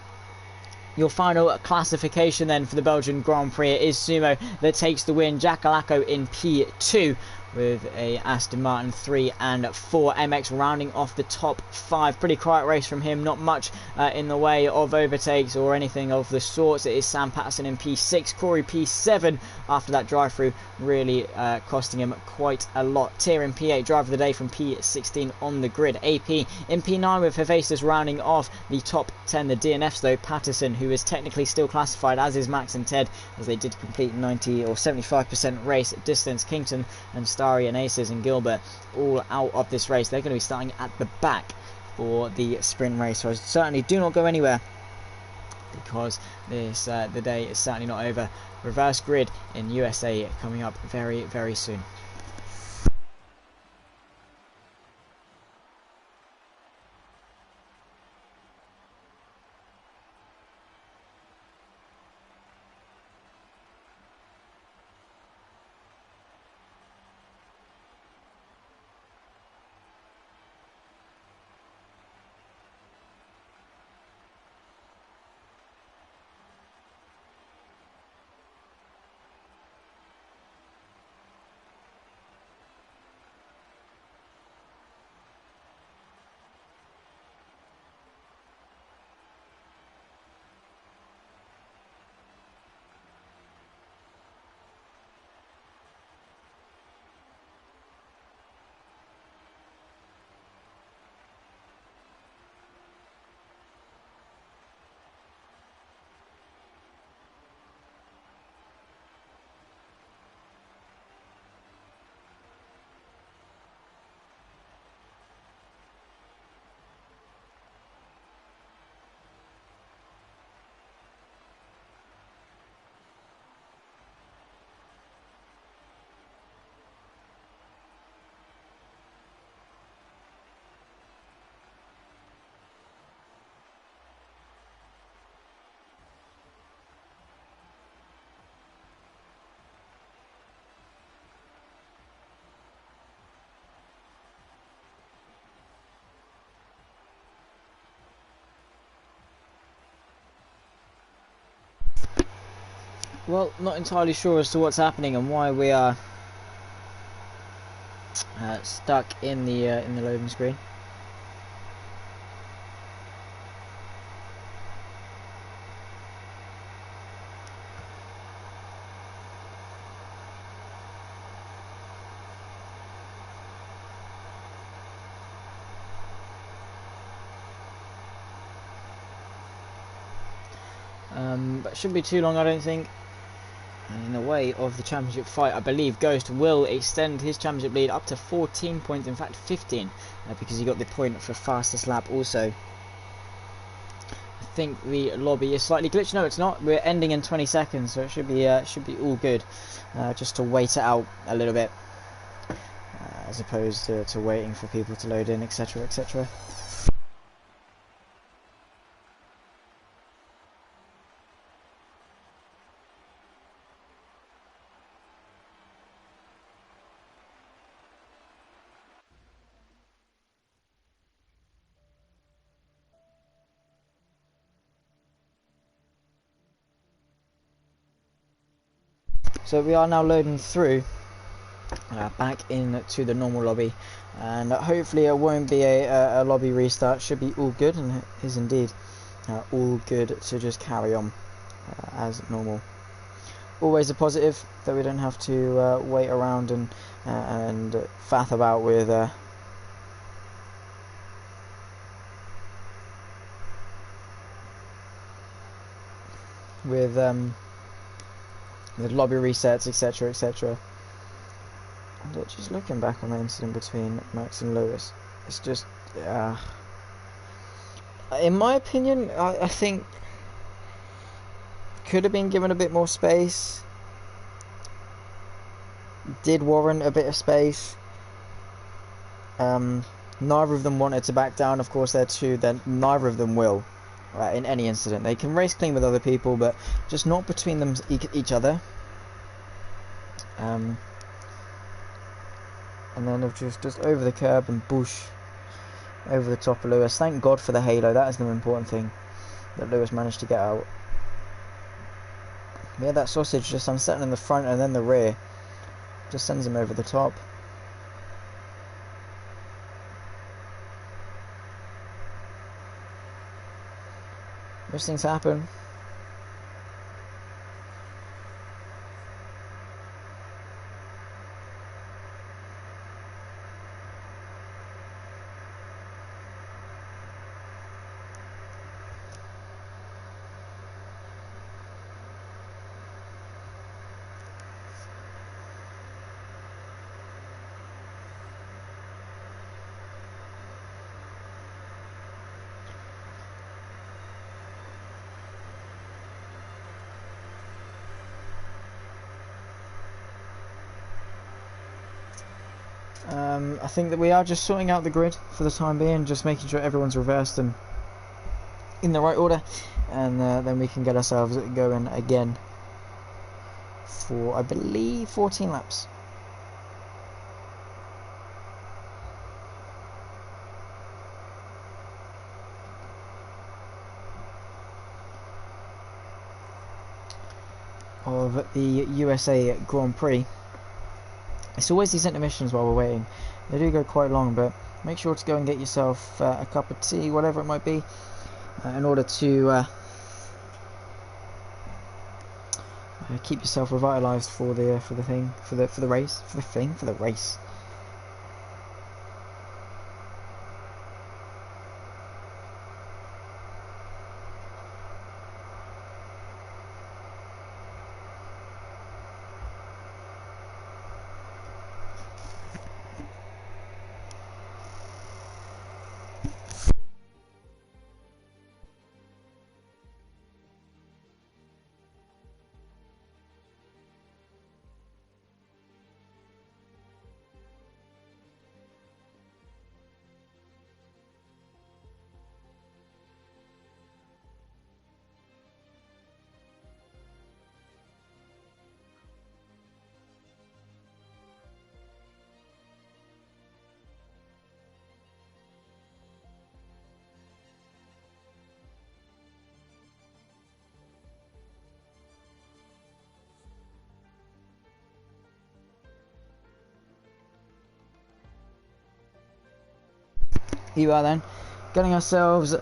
Your final classification then for the Belgian Grand Prix is Sumo that takes the win. Jacalaco in P2 with a Aston Martin 3 and 4. MX rounding off the top 5. Pretty quiet race from him, not much in the way of overtakes or anything of the sorts. It is Sam Patterson in P6, Corey P7 after that drive through, really costing him quite a lot. Tier in P8, driver of the day from P16 on the grid. AP in P9 with Hephaestus rounding off the top 10. The DNFs though, Patterson, who is technically still classified, as is Max and Ted, as they did complete 90 or 75% race distance. Kington and Starry and Aces and Gilbert all out of this race. They're going to be starting at the back for the sprint race, so certainly do not go anywhere, because this the day is certainly not over. Reverse grid in USA coming up very, very soon. Well, not entirely sure as to what's happening and why we are stuck in the loading screen. But it shouldn't be too long, I don't think. And in the way of the championship fight, I believe Ghost will extend his championship lead up to 14 points, in fact 15, because he got the point for fastest lap also. I think the lobby is slightly glitched. No, it's not. We're ending in 20 seconds, so it should be all good. Just to wait it out a little bit, as opposed to waiting for people to load in, etc, etc. So we are now loading through back into the normal lobby, and hopefully it won't be a lobby restart. Should be all good, and it is indeed all good to just carry on as normal. Always a positive that we don't have to wait around and faff about with lobby resets, etc, etc. And just looking back on the incident between Max and Lewis, it's just in my opinion, I think could have been given a bit more space, did warrant a bit of space. Neither of them wanted to back down. Of course, they're two, then neither of them will in any incident. They can race clean with other people, but just not between them each other. And then of just over the curb and boosh over the top of Lewis. Thank God for the halo. That is the important thing, that Lewis managed to get out. Yeah, that sausage just unsettling in the front and then the rear just sends him over the top. Those things happen. I think that we are just sorting out the grid for the time being, just making sure everyone's reversed and in the right order, and then we can get ourselves going again for, I believe, 14 laps. Of the USA Grand Prix. It's always these intermissions while we're waiting. They do go quite long, but make sure to go and get yourself a cup of tea, whatever it might be, in order to keep yourself revitalised for the race. Here we are then, getting ourselves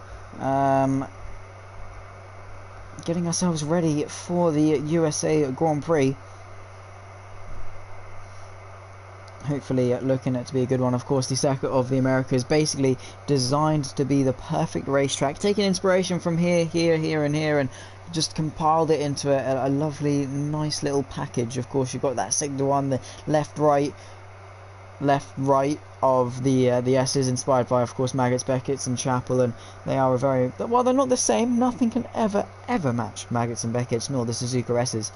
ready for the USA Grand Prix. Hopefully looking at to be a good one. Of course, the Circuit of the Americas basically designed to be the perfect racetrack, taking inspiration from here, and here, and just compiled it into a lovely, nice little package. Of course, you've got that sector one, the left, right of the S's, inspired by, of course, Maggots, Beckett's and Chapel, and they are a very, well, they're not the same. Nothing can ever match Maggots and Beckett's nor the Suzuka S's.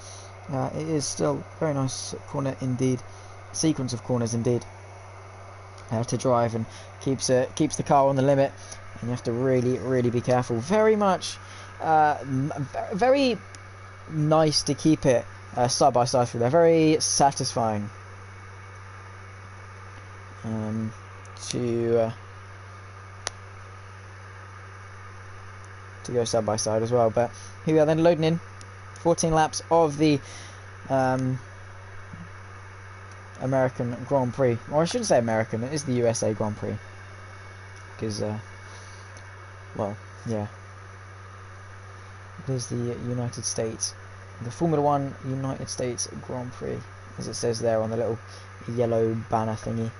It is still a very nice corner indeed, sequence of corners indeed, to drive, and keeps the car on the limit, and you have to really be careful. Very much very nice to keep it side by side through there. Very satisfying to go side by side as well. But here we are then, loading in 14 laps of the American Grand Prix. Or I shouldn't say American, it is the USA Grand Prix. Because, well, yeah. It is the United States. The Formula 1 United States Grand Prix, as it says there on the little yellow banner thingy,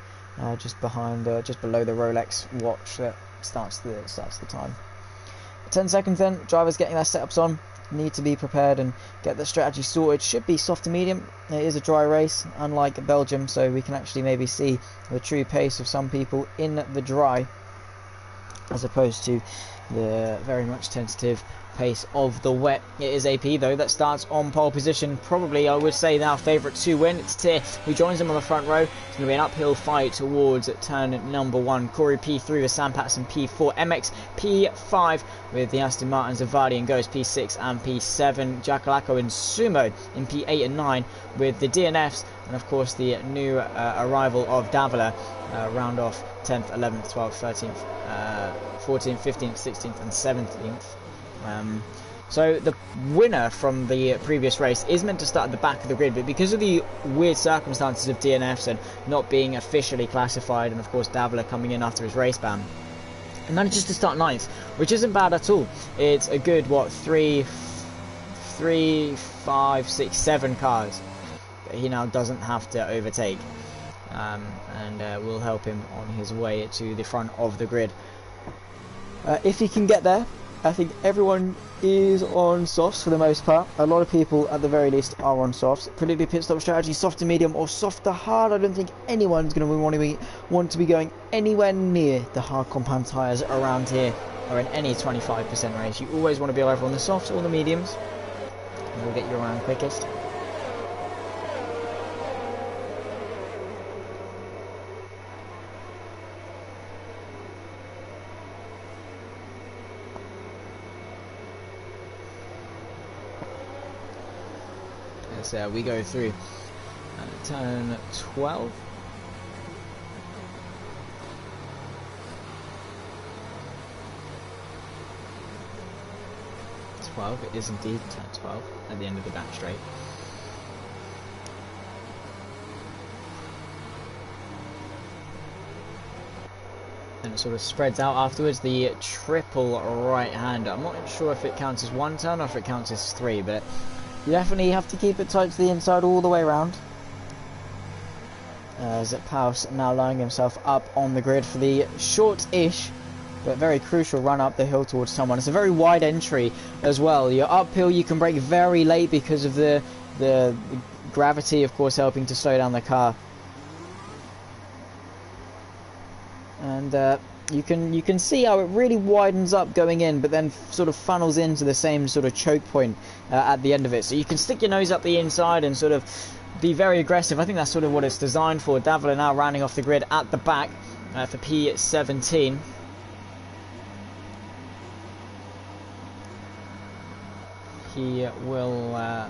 just behind, just below the Rolex watch that starts the time. 10 seconds then, drivers getting their setups on, need to be prepared and get the strategy sorted. Should be soft to medium. It is a dry race, unlike Belgium, so we can actually maybe see the true pace of some people in the dry, as opposed to the very much tentative pace of the wet. It is AP though that starts on pole position, probably I would say our favourite to win. It's Tyr who joins him on the front row. It's going to be an uphill fight towards turn number 1. Corey P3 with Sam Patterson P4, MX P5 with the Aston Martins of Vardy and Ghost P6 and P7, Jackalacco and Sumo in P8 and 9 with the DNFs, and of course the new arrival of Davila round off 10th, 11th, 12th, 13th, 14th, 15th, 16th and 17th. So the winner from the previous race is meant to start at the back of the grid, but because of the weird circumstances of DNFs and not being officially classified, and of course Davila coming in after his race ban, he manages to start 9th, which isn't bad at all. It's a good, what, 3, 5, 6, 7 cars that he now doesn't have to overtake, and will help him on his way to the front of the grid. If he can get there, I think everyone is on softs for the most part. A lot of people, at the very least, are on softs. Predicted pit stop strategy, soft to medium or soft to hard. I don't think anyone's going to want to be going anywhere near the hard compound tyres around here, or in any 25% race. You always want to be either on the softs or the mediums. And we'll get you around quickest. We go through turn 12. It is indeed turn 12 at the end of the back straight. And it sort of spreads out afterwards. The triple right-hander. I'm not sure if it counts as 1 turn or if it counts as 3, but you definitely have to keep it tight to the inside all the way around. As Paus now lining himself up on the grid for the short-ish but very crucial run up the hill towards someone. It's a very wide entry as well. You're uphill, you can brake very late because of the gravity, of course, helping to slow down the car. And you can see how it really widens up going in, but then sort of funnels into the same sort of choke point at the end of it. So you can stick your nose up the inside and sort of be very aggressive. I think that's sort of what it's designed for. Davila now rounding off the grid at the back for P17. He will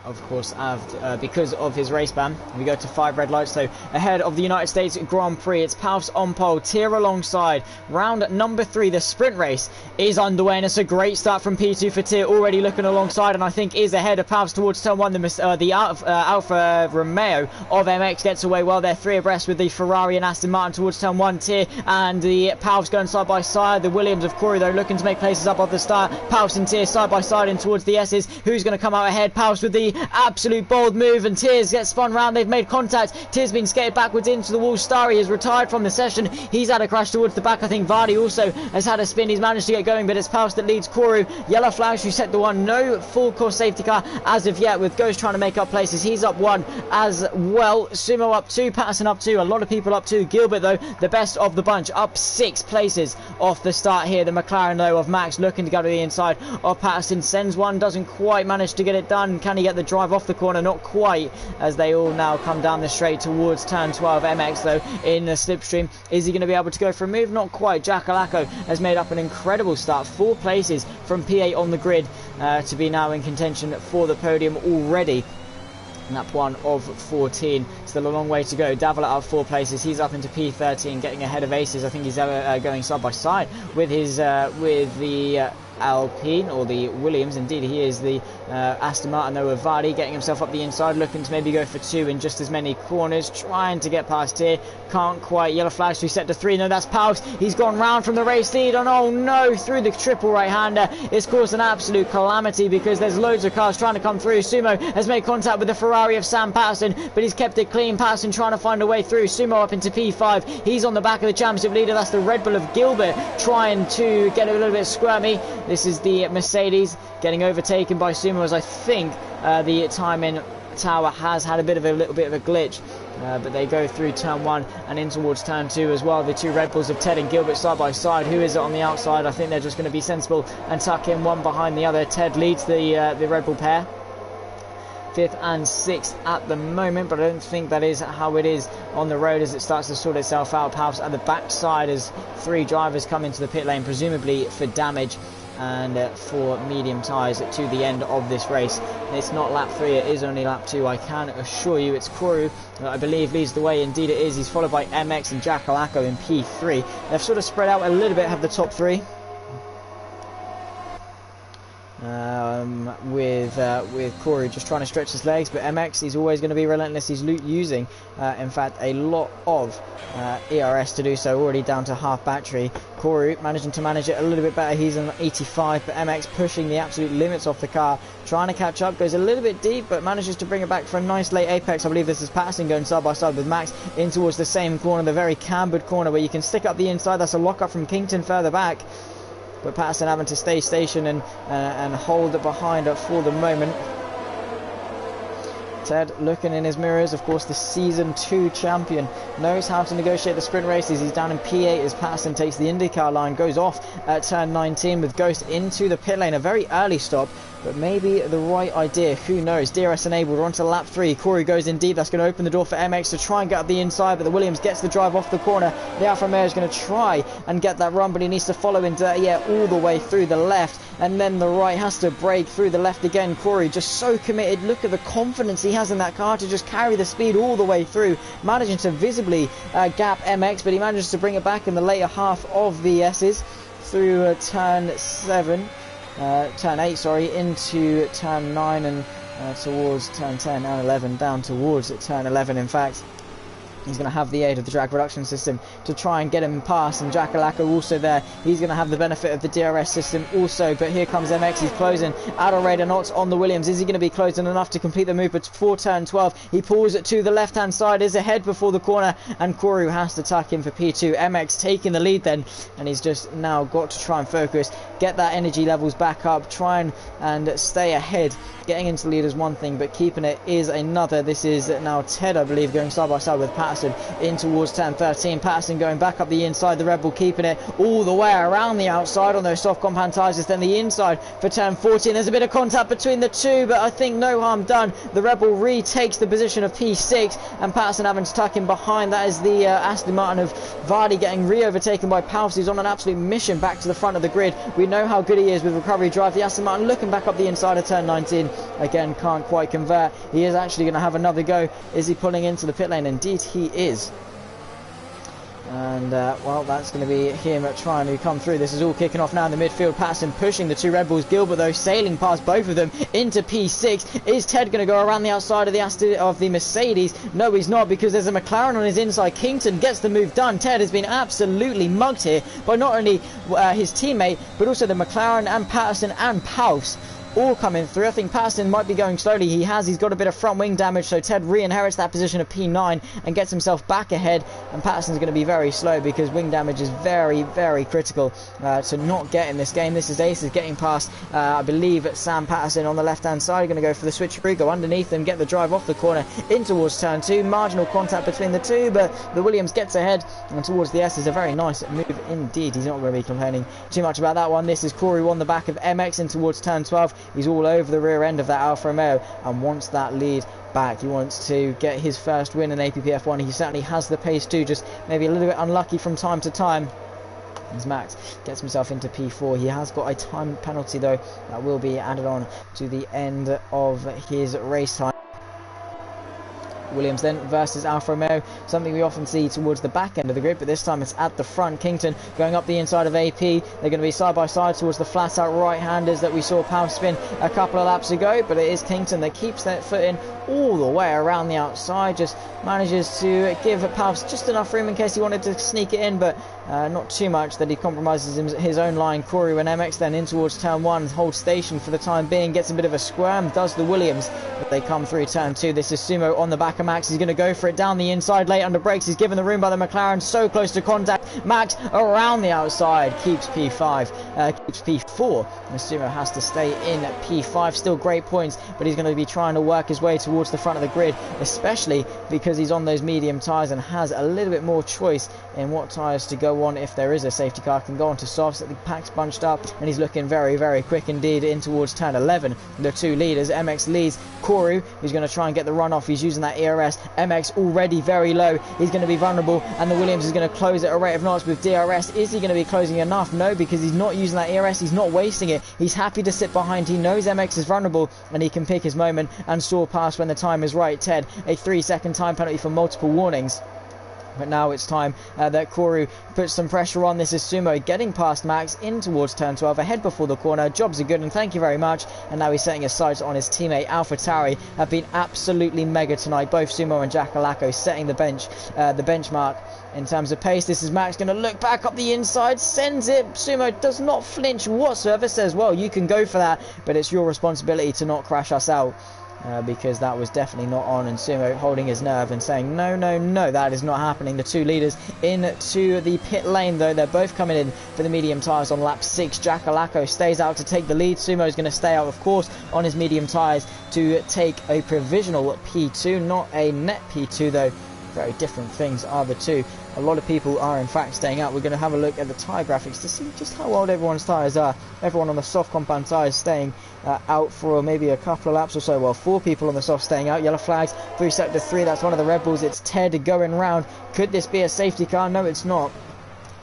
of course have, because of his race ban, we go to 5 red lights. So ahead of the United States Grand Prix, it's Paus on pole, Tyr alongside. Round number 3, the sprint race is underway, and it's a great start from P2 for Tyr, already looking alongside, and I think is ahead of Paus towards turn 1. The Alfa Romeo of MX gets away well. They're 3 abreast with the Ferrari and Aston Martin towards turn 1. Tyr and the Paus going side by side. The Williams of Corey though looking to make places up off the start. Paus and Tyr side by side in towards the S's. Who's going to come out ahead? Paus with the absolute bold move, and Tyrs gets spun round. They've made contact. Tyr's been skated backwards into the wall. Starry has retired from the session. He's had a crash towards the back. I think Vardy also has had a spin. He's managed to get going, but it's Paus that leads Koru. Yellow flags who set the 1. No full course safety car as of yet, with Ghost trying to make up places. He's up 1 as well. Sumo up 2. Patterson up 2. A lot of people up 2. Gilbert though, the best of the bunch, up 6 places off the start here. The McLaren though of Max looking to go to the inside of Patterson. Sends 1, doesn't quite manage to get it done. Can he get the drive off the corner? Not quite, as they all now come down the straight towards turn 12. MX though in the slipstream. Is he going to be able to go for a move? Not quite. Jackalacco has made up an incredible start. 4 places from P8 on the grid to be now in contention for the podium already. Lap 1 of 14. Still a long way to go. Davila up 4 places. He's up into P13, getting ahead of Aces. I think he's going side by side with his with the Alpine or the Williams. Indeed, he is the Aston Martin though with Vardy getting himself up the inside, looking to maybe go for 2 in just as many corners, trying to get past here, can't quite. Yellow flags reset to 3. No, that's Paus. He's gone round from the race lead, and oh no, through the triple right-hander. It's caused an absolute calamity because there's loads of cars trying to come through. Sumo has made contact with the Ferrari of Sam Patterson, but he's kept it clean. Patterson trying to find a way through. Sumo up into P5. He's on the back of the championship leader. That's the Red Bull of Gilbert trying to get a little bit squirmy. This is the Mercedes getting overtaken by Sumo, as I think the timing tower has had a little bit of a glitch. But they go through turn 1 and in towards turn 2 as well. The two Red Bulls of Ted and Gilbert side by side. Who is it on the outside? I think they're just going to be sensible and tuck in one behind the other. Ted leads the Red Bull pair, 5th and 6th at the moment, but I don't think that is how it is on the road as it starts to sort itself out. Perhaps at the backside as 3 drivers come into the pit lane, presumably for damage and for medium tyres to the end of this race. It's not lap 3, it is only lap 2. I can assure you it's Koru that I believe leads the way. Indeed it is. He's followed by MX and Jackalacco in P3. They've sort of spread out a little bit, have the top 3. With Corey just trying to stretch his legs, but MX, he's always going to be relentless. He's using in fact a lot of ERS to do so, already down to half battery. Corey managing to manage it a little bit better. He's on 85, but MX pushing the absolute limits off the car, trying to catch up, goes a little bit deep but manages to bring it back for a nice late apex. I believe this is Patterson going side by side with Max in towards the same corner, the very cambered corner where you can stick up the inside. That's a lock up from Kington further back, but Patterson having to stay stationed and hold it behind for the moment. Ted looking in his mirrors, of course the season 2 champion, knows how to negotiate the sprint races. He's down in P8 as Patterson takes the IndyCar line, goes off at turn 19 with Ghost into the pit lane. A very early stop, but maybe the right idea, who knows. DRS enabled, we're on to lap 3. Corey goes in deep, that's going to open the door for MX to try and get up the inside, but the Williams gets the drive off the corner. The Alfa Romeo is going to try and get that run, but he needs to follow in dirty air all the way through the left, and then the right has to break through the left again. Corey just so committed. Look at the confidence he has in that car to just carry the speed all the way through, managing to visibly gap MX, but he manages to bring it back in the later half of the S's through turn 8, sorry, into turn 9 and towards turn 10 and 11, down towards turn 11 in fact. He's going to have the aid of the drag reduction system to try and get him past, and Jackalacco also there. He's going to have the benefit of the DRS system also, but here comes MX. He's closing. Adalrader not on the Williams. Is he going to be closing enough to complete the move before turn 12? He pulls it to the left-hand side, is ahead before the corner, and Koru has to tuck him for P2. MX taking the lead then, and he's just now got to try and focus, get that energy levels back up, try and stay ahead. Getting into the lead is one thing, but keeping it is another. This is now Ted, I believe, going side by side with Patterson in towards turn 13. Patterson going back up the inside, the Red Bull keeping it all the way around the outside on those soft compound tyres, then the inside for turn 14. There's a bit of contact between the two, but I think no harm done. The Red Bull retakes the position of P6, and Patterson having to tuck him behind. That is the Aston Martin of Vardy getting re-overtaken by Paus, who's on an absolute mission back to the front of the grid. We know how good he is with recovery drive. The Aston Martin looking back up the inside of turn 19. Again, can't quite convert. He is actually going to have another go. Is he pulling into the pit lane? Indeed he is. And well, that's going to be him trying to come through. This is all kicking off now in the midfield. Patterson pushing the two Red Bulls. Gilbert though sailing past both of them into P6. Is Ted going to go around the outside of the Mercedes? No, he's not, because there's a McLaren on his inside. Kington gets the move done. Ted has been absolutely mugged here by not only his teammate, but also the McLaren and Patterson and Paus all coming through. I think Patterson might be going slowly. He's got a bit of front wing damage, so Ted re-inherits that position of P9 and gets himself back ahead, and Patterson's going to be very slow because wing damage is very, very critical to not get in this game. This is Ace is getting past, I believe, Sam Patterson on the left-hand side. Going to go for the switcheroo, go underneath them, get the drive off the corner in towards turn 2. Marginal contact between the two, but the Williams gets ahead and towards the S is a very nice move indeed. He's not going to be complaining too much about that one. This is Corey on the back of MX in towards turn 12. He's all over the rear end of that Alfa Romeo and wants that lead back. He wants to get his first win in APPF1. He certainly has the pace too, just maybe a little bit unlucky from time to time. As Max gets himself into P4, he has got a time penalty though that will be added on to the end of his race time. Williams then versus Alfa Romeo, something we often see towards the back end of the grid, but this time it's at the front. Kington going up the inside of AP. They're going to be side by side towards the flat out right-handers that we saw Pound spin a couple of laps ago, but it is Kington that keeps that foot in all the way around the outside, just manages to give Pavs just enough room in case he wanted to sneak it in, but not too much that he compromises his own line. Corey and MX then in towards turn 1, holds station for the time being, gets a bit of a squirm, does the Williams, but they come through turn 2. This is Sumo on the back of Max. He's going to go for it down the inside, late under brakes. He's given the room by the McLaren, so close to contact. Max around the outside, keeps P5, keeps P4, and Sumo has to stay in P5. Still great points, but he's going to be trying to work his way towards the front of the grid, especially because he's on those medium tyres and has a little bit more choice in what tyres to go on if there is a safety car. Can go on to softs. The pack's bunched up and he's looking very, very quick indeed in towards turn 11. The two leaders, MX leads Koru, who's going to try and get the run off. He's using that ERS. MX already very low. He's going to be vulnerable, and the Williams is going to close at a rate of knots with DRS. Is he going to be closing enough? No, because he's not using that ERS. He's not wasting it. He's happy to sit behind. He knows MX is vulnerable and he can pick his moment and soar past when the time is right. Ted, a 3-second time penalty for multiple warnings. But now it's time that Koru puts some pressure on. This is Sumo getting past Max in towards turn 12, ahead before the corner. Jobs are good, and thank you very much. And now he's setting his sights on his teammate. AlphaTauri have been absolutely mega tonight. Both Sumo and Jackalacco setting the benchmark in terms of pace. This is Max going to look back up the inside, sends it. Sumo does not flinch whatsoever, says, well, you can go for that, but it's your responsibility to not crash us out. Because that was definitely not on, and Sumo holding his nerve and saying no, no, no, that is not happening. The two leaders into the pit lane, though. They're both coming in for the medium tyres on lap 6. Jackalacco stays out to take the lead. Sumo is going to stay out, of course, on his medium tyres to take a provisional P2, not a net P2, though. Very different things are the two. A lot of people are in fact staying out. We're going to have a look at the tyre graphics to see just how old everyone's tyres are. Everyone on the soft compound tyres staying out for maybe a couple of laps or so. Well, 4 people on the soft staying out. Yellow flags through sector 3. That's one of the Red Bulls. It's Ted going round. Could this be a safety car? No, it's not,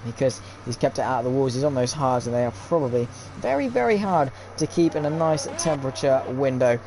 because he's kept it out of the walls. He's on those hards, and they are probably very, very hard to keep in a nice temperature window.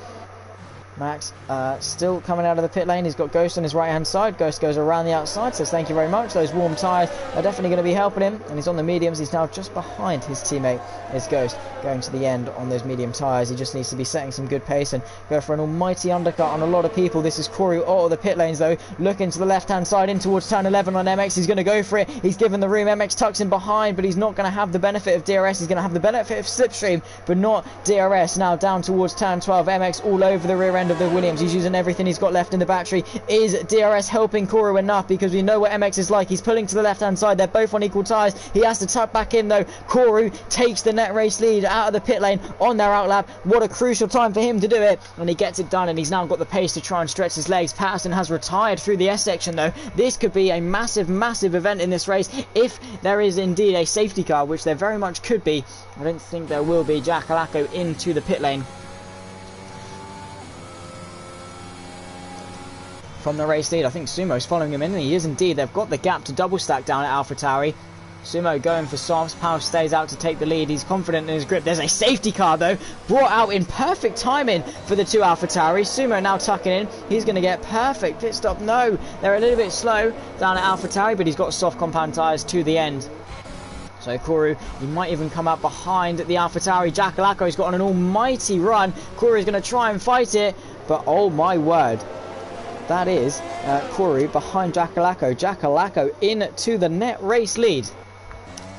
Max still coming out of the pit lane. He's got Ghost on his right hand side. Ghost goes around the outside, says thank you very much. Those warm tyres are definitely going to be helping him, and he's on the mediums. He's now just behind his teammate, is Ghost, going to the end on those medium tyres. He just needs to be setting some good pace and go for an almighty undercut on a lot of people. This is Corey out of the pit lanes, though, looking to the left hand side in towards turn 11 on MX. He's going to go for it. He's given the room. MX tucks in behind, but he's not going to have the benefit of DRS. He's going to have the benefit of slipstream, but not DRS. Now down towards turn 12. MX all over the rear end of the Williams. He's using everything he's got left in the battery. Is DRS helping Koru enough? Because we know what MX is like. He's pulling to the left hand side. They're both on equal tyres. He has to tuck back in, though. Koru takes the net race lead out of the pit lane on their outlap. What a crucial time for him to do it, and he gets it done, and he's now got the pace to try and stretch his legs. Patterson has retired through the S section, though. This could be a massive, massive event in this race if there is indeed a safety car, which there very much could be. I don't think there will be. Jackalacco into the pit lane from the race lead. I think Sumo's following him in, and he is indeed. They've got the gap to double stack down at AlphaTauri. Sumo going for softs. Powell stays out to take the lead. He's confident in his grip. There's a safety car, though, brought out in perfect timing for the two AlphaTauri. Sumo now tucking in. He's going to get perfect pit stop. No, they're a little bit slow down at AlphaTauri, but he's got soft compound tyres to the end. So Koru, he might even come out behind the AlphaTauri. Jackalacco's got on an almighty run. Koru's going to try and fight it, but oh my word. That is Koru behind Jackalacco. Jackalacco into the net race lead.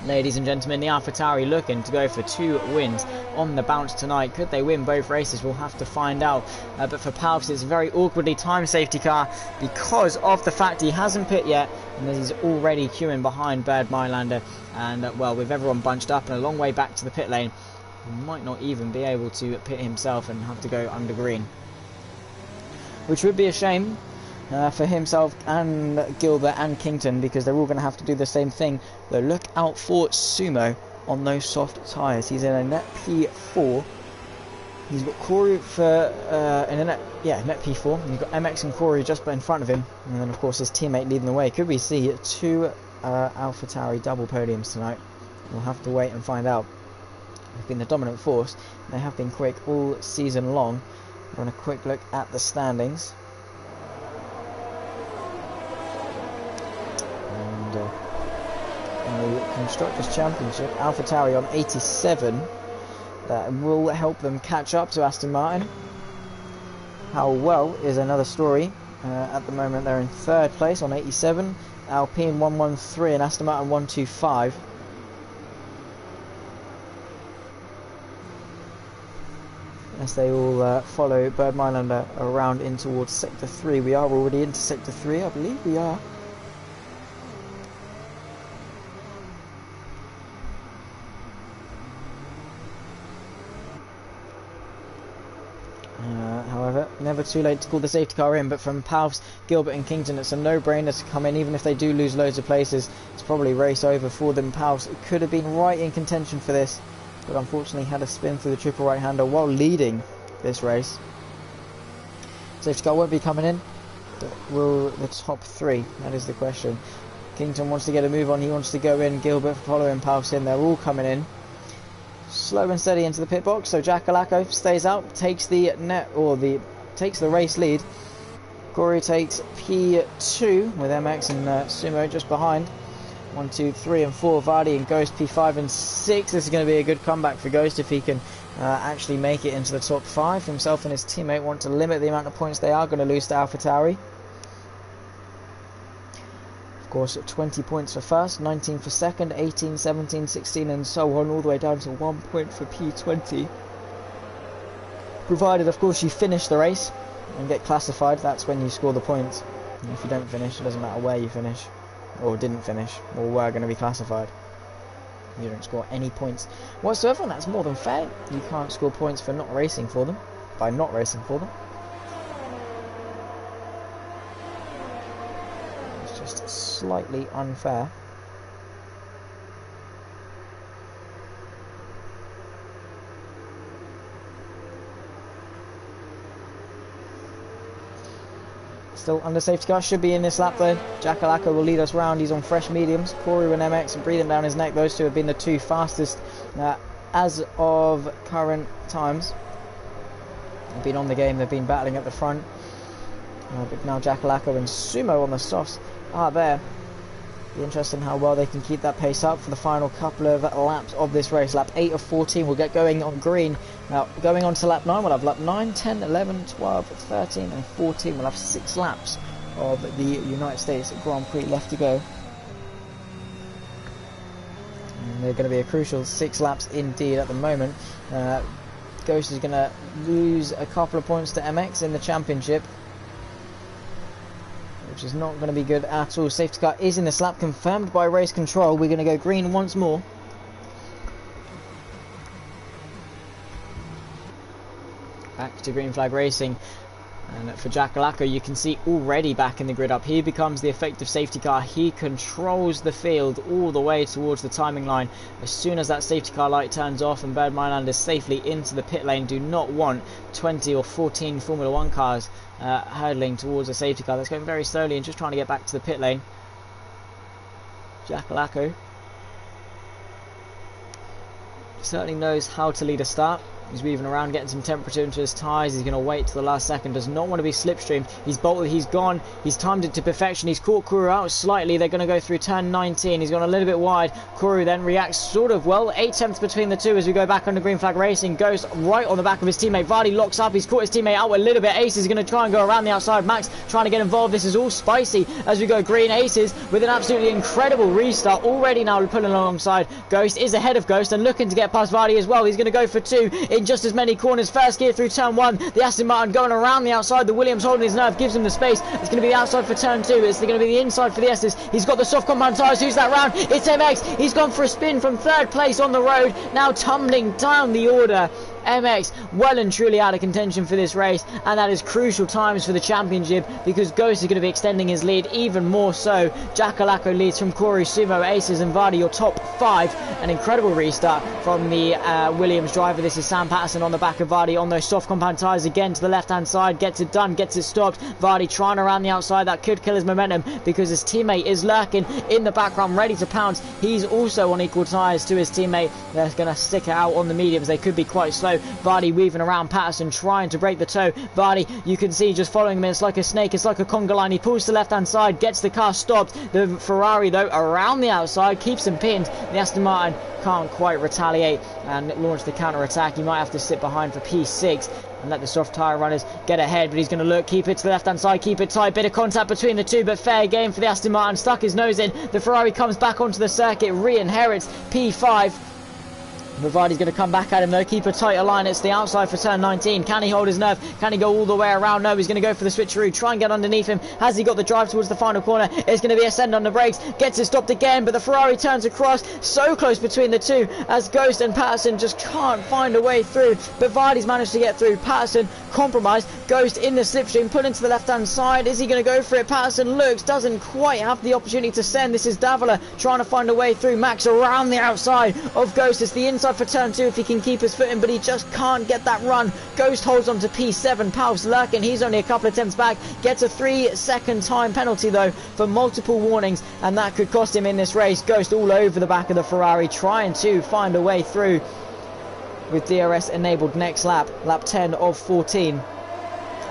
Ladies and gentlemen, the AlphaTauri looking to go for 2 wins on the bounce tonight. Could they win both races? We'll have to find out. But for Palps, it's a very awkwardly timed safety car because of the fact he hasn't pit yet, and he's already queuing behind Bird Mylander. And well, with everyone bunched up and a long way back to the pit lane, he might not even be able to pit himself and have to go under green, which would be a shame for himself and Gilbert and Kington, because they're all going to have to do the same thing. Though look out for Sumo on those soft tyres. He's in a net P4. He's got Corey for in a net P4. And you've got MX and Corey just in front of him, and then of course his teammate leading the way. Could we see 2 AlphaTauri double podiums tonight? We'll have to wait and find out. They've been the dominant force. They have been quick all season long. We're on a quick look at the standings. And in the Constructors' Championship, AlphaTauri on 87. That will help them catch up to Aston Martin. How well is another story. At the moment they're in 3rd place on 87. Alpine 113 and Aston Martin 125. As they all follow Bird Mylander around in towards Sector 3. We are already into Sector 3, I believe we are. However, never too late to call the safety car in, but from Palfs, Gilbert and Kington, it's a no-brainer to come in. Even if they do lose loads of places, it's probably race over for them. Palfs could have been right in contention for this, but unfortunately had a spin through the triple right-hander while leading this race. Safety car won't be coming in, but will the top 3? That is the question. Kington wants to get a move on, he wants to go in. Gilbert following Palfs in, they're all coming in. Slow and steady into the pit box, so Jack Alacco stays out, takes the race lead. Corey takes P2 with MX and Sumo just behind. 1, 2, 3 and 4, Vardy and Ghost P5 and 6. This is going to be a good comeback for Ghost if he can actually make it into the top 5. Himself and his teammate want to limit the amount of points they are going to lose to AlphaTauri. Of course, 20 points for first, 19 for second, 18, 17, 16 and so on, all the way down to 1 point for P20. Provided, of course, you finish the race and get classified, that's when you score the points. And if you don't finish, it doesn't matter where you finish, or didn't finish, or were going to be classified. You don't score any points whatsoever, and that's more than fair. You can't score points for not racing for them, by not racing for them. Just slightly unfair. Still under safety car, should be in this lap though. Jack Alacco will lead us round, he's on fresh mediums. Corey and MX and breathing down his neck. Those two have been the 2 fastest as of current times. They've been on the game, they've been battling at the front. But now Jack Alacco and Sumo on the softs are there. Be interesting how well they can keep that pace up for the final couple of laps of this race. Lap 8 of 14 will get going on green. Now going on to lap 9, we'll have lap 9, 10, 11, 12, 13 and 14. We'll have 6 laps of the United States Grand Prix left to go. And they're going to be a crucial 6 laps indeed at the moment. Ghost is going to lose a couple of points to MX in the championship, which is not going to be good at all. Safety car is in this lap, confirmed by race control. We're going to go green once more. Back to green flag racing. And for Jack Alacco, you can see already back in the grid up. He becomes the effective safety car. He controls the field all the way towards the timing line. As soon as that safety car light turns off and Bird Mylander is safely into the pit lane, do not want 20 or 14 Formula 1 cars hurtling towards a safety car that's going very slowly and just trying to get back to the pit lane. Jack Alacco certainly knows how to lead a start. He's weaving around, getting some temperature into his tyres. He's going to wait till the last second. Does not want to be slipstreamed. He's bolted. He's gone. He's timed it to perfection. He's caught Kuru out slightly. They're going to go through turn 19. He's gone a little bit wide. Kuru then reacts sort of well. 8 tenths between the two as we go back under green flag racing. Goes right on the back of his teammate. Vardy locks up. He's caught his teammate out a little bit. Aces is going to try and go around the outside. Max trying to get involved. This is all spicy as we go green. Aces with an absolutely incredible restart. Already now we're pulling alongside. Ghost is ahead of Ghost and looking to get past Vardy as well. He's going to go for 2 in just as many corners. First gear through turn 1. The Aston Martin going around the outside. The Williams holding his nerve, gives him the space. It's going to be the outside for turn 2. It's going to be the inside for the S's. He's got the soft compound tyres. Who's that round? It's MX. He's gone for a spin from 3rd place on the road. Now tumbling down the order. MX well and truly out of contention for this race, and that is crucial times for the championship because Ghost is going to be extending his lead even more so. Jack Alacco leads from Corey, Sumo, Aces and Vardy, your top 5. An incredible restart from the Williams driver. This is Sam Patterson on the back of Vardy on those soft compound tyres again to the left hand side, gets it done, gets it stopped. Vardy trying around the outside, that could kill his momentum because his teammate is lurking in the background ready to pounce. He's also on equal tyres to his teammate. They're going to stick it out on the mediums. They could be quite slow. toe. Vardy weaving around Patterson, trying to break the toe. Vardy, you can see, just following him. It's like a snake. It's like a conga line. He pulls to the left-hand side, gets the car stopped. The Ferrari, though, around the outside, keeps him pinned. The Aston Martin can't quite retaliate and launch the counter-attack. He might have to sit behind for P6 and let the soft tyre runners get ahead, but he's going to look, keep it to the left-hand side, keep it tight, bit of contact between the two, but fair game for the Aston Martin. Stuck his nose in. The Ferrari comes back onto the circuit, re-inherits P5. Vardy's going to come back at him though, keep a tighter line. It's the outside for turn 19. Can he hold his nerve? Can he go all the way around? No, he's going to go for the switcheroo, try and get underneath him. Has he got the drive towards the final corner? It's going to be a send on the brakes, gets it stopped again, but the Ferrari turns across. So close between the two as Ghost and Patterson just can't find a way through, but Vardy's managed to get through. Patterson compromised, Ghost in the slipstream, pulling to the left hand side. Is he going to go for it? Patterson looks, doesn't quite have the opportunity to send. This is Davila trying to find a way through. Max around the outside of Ghost. It's the inside for turn 2 if he can keep his foot in, but he just can't get that run. Ghost holds on to P7. Paus lurking, he's only a couple of attempts back, gets a 3-second time penalty though for multiple warnings, and that could cost him in this race. Ghost all over the back of the Ferrari, trying to find a way through with DRS enabled next lap 10 of 14.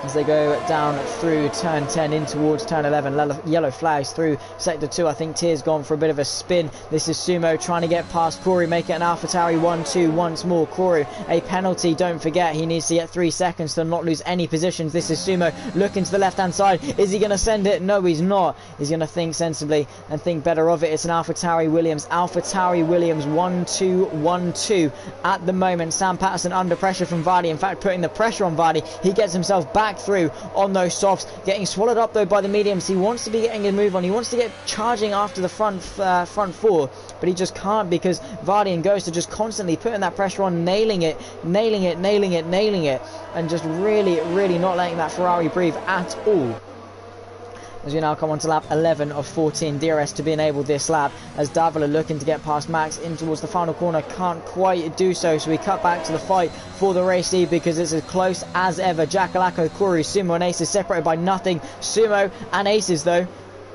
As they go down through turn 10 in towards turn 11. Yellow flags through sector 2. I think Tier's gone for a bit of a spin. This is Sumo trying to get past Corey, make it an AlphaTauri 1-2 once more. Corey, a penalty, don't forget. He needs to get 3 seconds to not lose any positions. This is Sumo looking to the left hand side. Is he going to send it? No, he's not. He's going to think sensibly and think better of it. It's an AlphaTauri Williams. AlphaTauri Williams 1-2-1-2 at the moment. Sam Patterson under pressure from Vardy. In fact, putting the pressure on Vardy. He gets himself back through on those softs, getting swallowed up though by the mediums. He wants to be getting a move on, he wants to get charging after the front four, but he just can't because Vardy and Ghost are just constantly putting that pressure on, nailing it, and just really not letting that Ferrari breathe at all. As we now come on to lap 11 of 14, DRS to be enabled this lap as Davila looking to get past Max in towards the final corner, can't quite do so, so we cut back to the fight for the race lead because it's as close as ever. Jackalacco, Kourou, Sumo and Aces separated by nothing. Sumo and Aces though,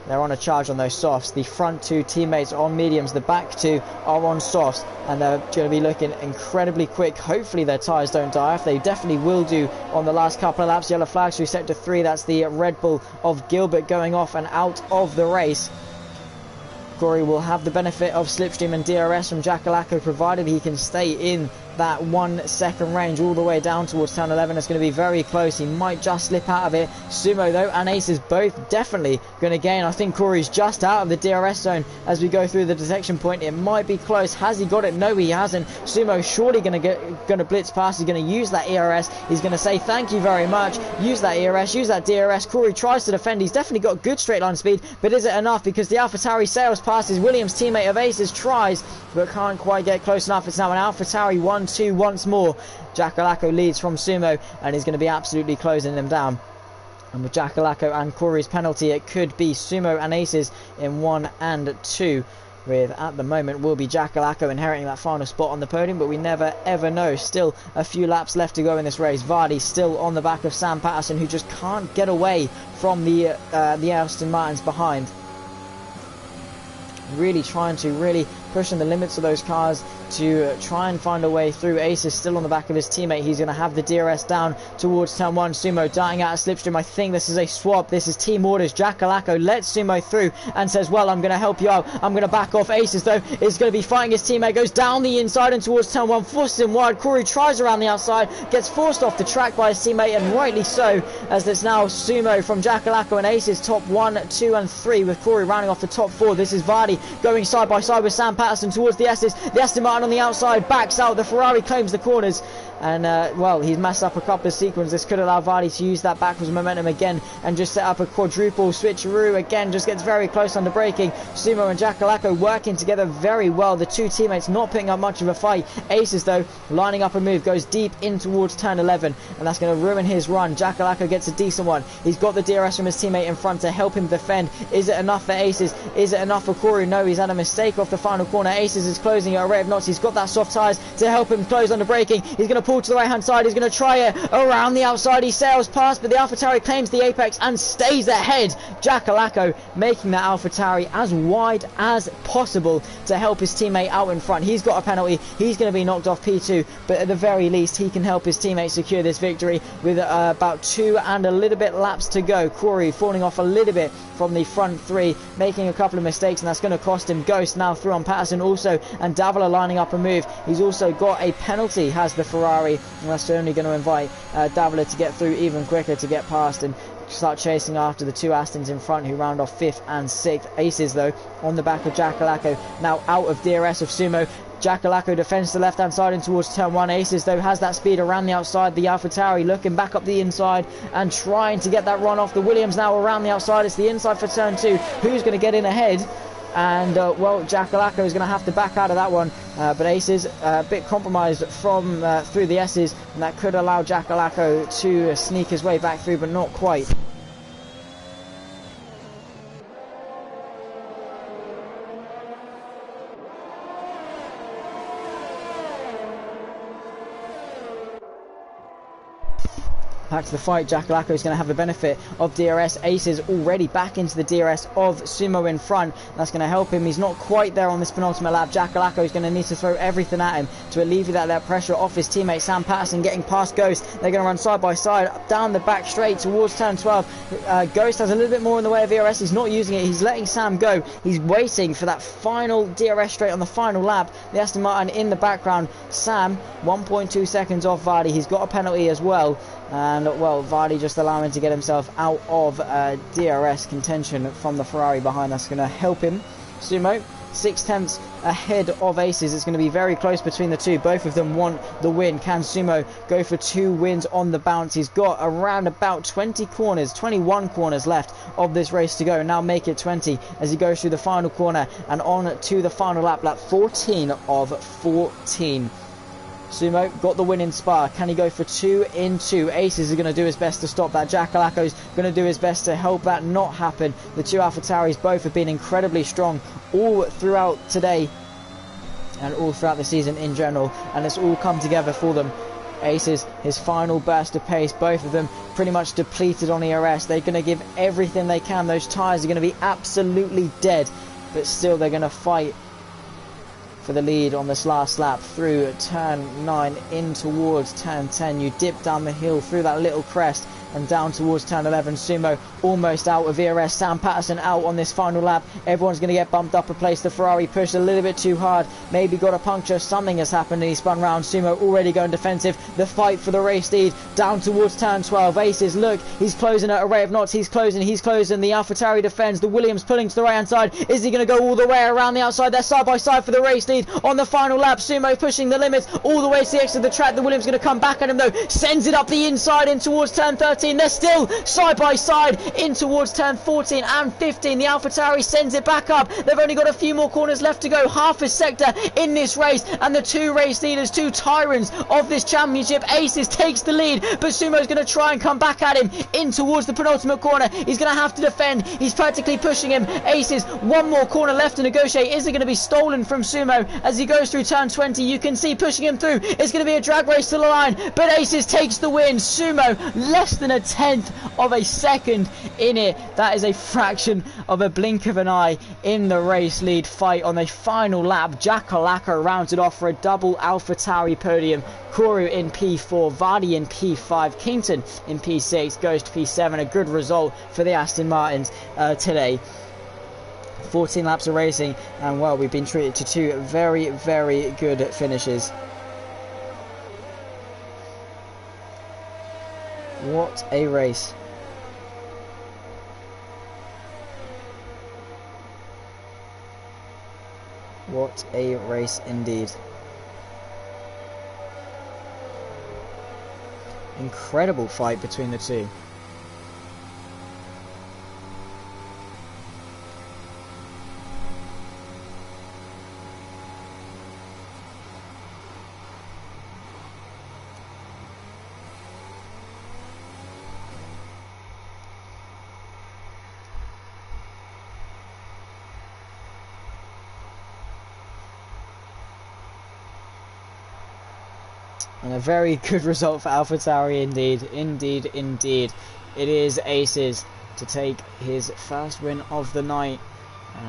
they're on a charge on those softs. The front two teammates are on mediums, the back two are on softs, and they're going to be looking incredibly quick. Hopefully their tyres don't die off. They definitely will do on the last couple of laps. Yellow flags through sector 3. That's the Red Bull of Gilbert going off and out of the race. Corey will have the benefit of slipstream and DRS from Jackalacco, provided he can stay in that 1 second range all the way down towards turn 11. It's going to be very close. He might just slip out of it. Sumo though and Aces both definitely going to gain. I think Corey's just out of the DRS zone as we go through the detection point. It might be close. Has he got it? No, he hasn't. Sumo surely going to blitz past. He's going to use that ERS. He's going to say thank you very much. Use that ERS. Use that DRS. Corey tries to defend. He's definitely got good straight line speed, but is it enough? Because the AlphaTauri sails past his Williams teammate of Aces, tries but can't quite get close enough. It's now an AlphaTauri 1-2 once more. Jackalacco leads from Sumo and is going to be absolutely closing them down. And with Jackalacco and Corey's penalty, it could be Sumo and Aces in 1 and 2. With, at the moment, will be Jackalacco inheriting that final spot on the podium, but we never ever know. Still a few laps left to go in this race. Vardy still on the back of Sam Patterson, who just can't get away from the Aston Martins behind. Really trying to pushing the limits of those cars to try and find a way through. Ace is still on the back of his teammate. He's going to have the DRS down towards turn 1. Sumo darting out a slipstream. I think this is a swap. This is team orders. Jackalacco lets Sumo through and says, well, I'm going to help you out. I'm going to back off. Aces, though, is going to be fighting his teammate. Goes down the inside and towards turn 1. Forces him wide. Corey tries around the outside. Gets forced off the track by his teammate, and rightly so, as there's now Sumo from Jackalacco and Aces top 1, 2 and 3, with Corey rounding off the top 4. This is Vardy going side by side with Sam Patterson towards the S's. The Aston Martin on the outside backs out. The Ferrari claims the corners, and well, he's messed up a couple of sequences. This could allow Vardy to use that backwards momentum again and just set up a quadruple switcheroo again. Just gets very close under braking. Sumo and Jackalacco working together very well. The two teammates not putting up much of a fight. Aces though lining up a move, goes deep in towards turn 11, and that's going to ruin his run. Jackalacco gets a decent one. He's got the DRS from his teammate in front to help him defend. Is it enough for Aces? Is it enough for Corey? No, he's had a mistake off the final corner. Aces is closing at a rate of knots. He's got that soft tyres to help him close under braking. He's going to pull pull to the right hand side. He's going to try it around the outside. He sails past, but the AlphaTauri claims the apex and stays ahead. Jackalaco making that AlphaTauri as wide as possible to help his teammate out in front. He's got a penalty. He's going to be knocked off P2, but at the very least he can help his teammate secure this victory with about 2 and a little bit laps to go. Corey falling off a little bit from the front 3, making a couple of mistakes, and that's going to cost him. Ghost now through on Patterson also, and Davila lining up a move. He's also got a penalty, has the Ferrari, and that's only going to invite Davila to get through even quicker, to get past and start chasing after the 2 Astons in front, who round off 5th and 6th. Aces though on the back of Jackalaco, now out of DRS of Sumo. Jackalaco defends the left hand side and towards turn 1. Aces though has that speed around the outside. The AlphaTauri looking back up the inside and trying to get that run off. The Williams now around the outside. It's the inside for turn 2. Who's going to get in ahead? And well, Jackalaco is going to have to back out of that one, but Aces a bit compromised from through the S's, and that could allow Jackalaco to sneak his way back through, but not quite. Back to the fight. Jackalaco is going to have the benefit of DRS. Aces already back into the DRS of Sumo in front. That's going to help him. He's not quite there on this penultimate lap. Jackalaco is going to need to throw everything at him to alleviate that pressure off his teammate Sam Patterson, getting past Ghost. They're going to run side by side down the back straight towards turn 12. Ghost has a little bit more in the way of DRS. He's not using it. He's letting Sam go. He's waiting for that final DRS straight on the final lap. The Aston Martin in the background. Sam 1.2 seconds off Vardy. He's got a penalty as well. And well, Vardy just allowing to get himself out of DRS contention from the Ferrari behind. That's going to help him. Sumo 6/10 ahead of Aces. It's going to be very close between the two. Both of them want the win. Can Sumo go for 2 wins on the bounce? He's got around about 21 corners left of this race to go. Now make it 20 as he goes through the final corner and on to the final lap 14 of 14. Sumo got the win in Spa. Can he go for 2 in 2? Aces is going to do his best to stop that. Jackalaco's going to do his best to help that not happen. The 2 AlphaTauris both have been incredibly strong all throughout today and all throughout the season in general, and it's all come together for them. Aces, his final burst of pace, both of them pretty much depleted on ERS. They're going to give everything they can. Those tyres are going to be absolutely dead, but still they're going to fight for the lead on this last lap through turn 9 in towards turn 10. You dip down the hill through that little crest and down towards turn 11. Sumo almost out of ERS. Sam Patterson out on this final lap. Everyone's going to get bumped up a place. The Ferrari pushed a little bit too hard. Maybe got a puncture. Something has happened and he spun round. Sumo already going defensive. The fight for the race lead down towards turn 12. Aces, look, he's closing at a rate of knots. He's closing. The AlphaTauri defends. The Williams pulling to the right hand side. Is he going to go all the way around the outside? They're side by side for the race lead on the final lap. Sumo pushing the limits all the way to the exit of the track. The Williams going to come back at him though. Sends it up the inside in towards turn 13. They're still side by side in towards turn 14 and 15. The AlphaTauri sends it back up. They've only got a few more corners left to go. Half a sector in this race, and the 2 race leaders, 2 tyrants of this championship. Aces takes the lead, but Sumo's going to try and come back at him in towards the penultimate corner. He's going to have to defend. He's practically pushing him. Aces, 1 more corner left to negotiate. Is it going to be stolen from Sumo as he goes through turn 20? You can see pushing him through. It's going to be a drag race to the line, but Aces takes the win. Sumo less than a 10th of a second in it. That is a fraction of a blink of an eye in the race lead fight on the final lap. Jackalaco rounds it off for a double AlphaTauri podium. Koru in P4, Vardy in P5, Kington in P6, goes to P7. A good result for the Aston Martins today. 14 laps of racing, and well, we've been treated to 2 very, very good finishes. What a race. What a race indeed. Incredible fight between the 2. And a very good result for AlphaTauri indeed. Indeed. It is Aces to take his first win of the night.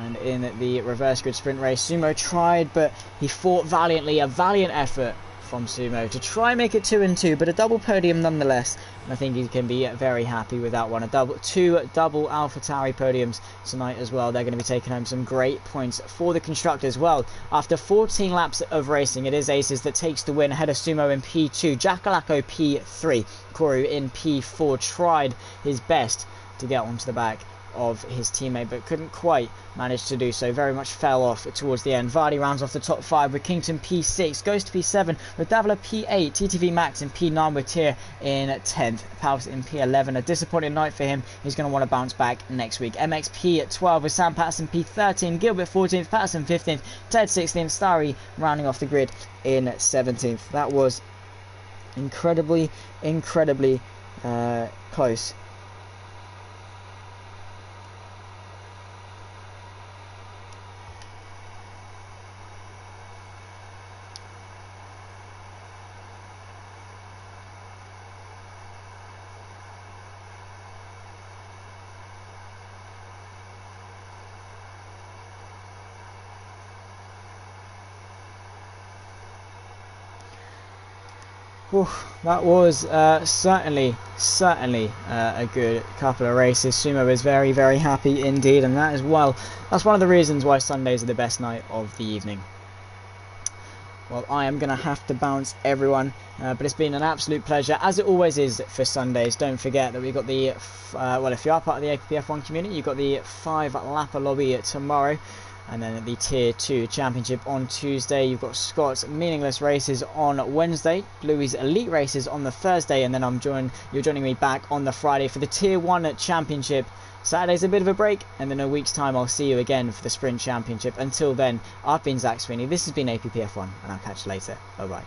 And in the reverse grid sprint race, Sumo tried, but he fought valiantly. A valiant effort from Sumo to try and make it 2-2, but a double podium nonetheless. And I think he can be very happy with that one. Two double AlphaTauri podiums tonight as well. They're going to be taking home some great points for the constructors. Well, after 14 laps of racing, it is Aces that takes the win ahead of Sumo in P2, Jackalacco P3, Koru in P4. Tried his best to get onto the back of his teammate, but couldn't quite manage to do so. Very much fell off towards the end. Vardy rounds off the top 5 with Kington P6, goes to P7 with Davila P8, TTV Max in P9 with Tier in 10th, Paus in P11. A disappointing night for him. He's going to want to bounce back next week. MX P12 with Sam Patterson P13, Gilbert 14th, Patterson 15th, Ted 16th, Starry rounding off the grid in 17th. That was incredibly close. That was certainly a good couple of races. Sumo is very happy indeed, and that's one of the reasons why Sundays are the best night of the evening. Well, I am going to have to bounce everyone, but it's been an absolute pleasure, as it always is for Sundays. Don't forget that we've got the, well, if you are part of the APPF1 community, you've got the 5-lapper lobby tomorrow. And then the Tier 2 Championship on Tuesday. You've got Scott's meaningless races on Wednesday, Louis' elite races on the Thursday, and then you're joining me back on the Friday for the Tier 1 Championship. Saturday's a bit of a break, and then in a week's time I'll see you again for the Sprint Championship. Until then, I've been Zach Sweeney, this has been APPF1, and I'll catch you later. Bye bye.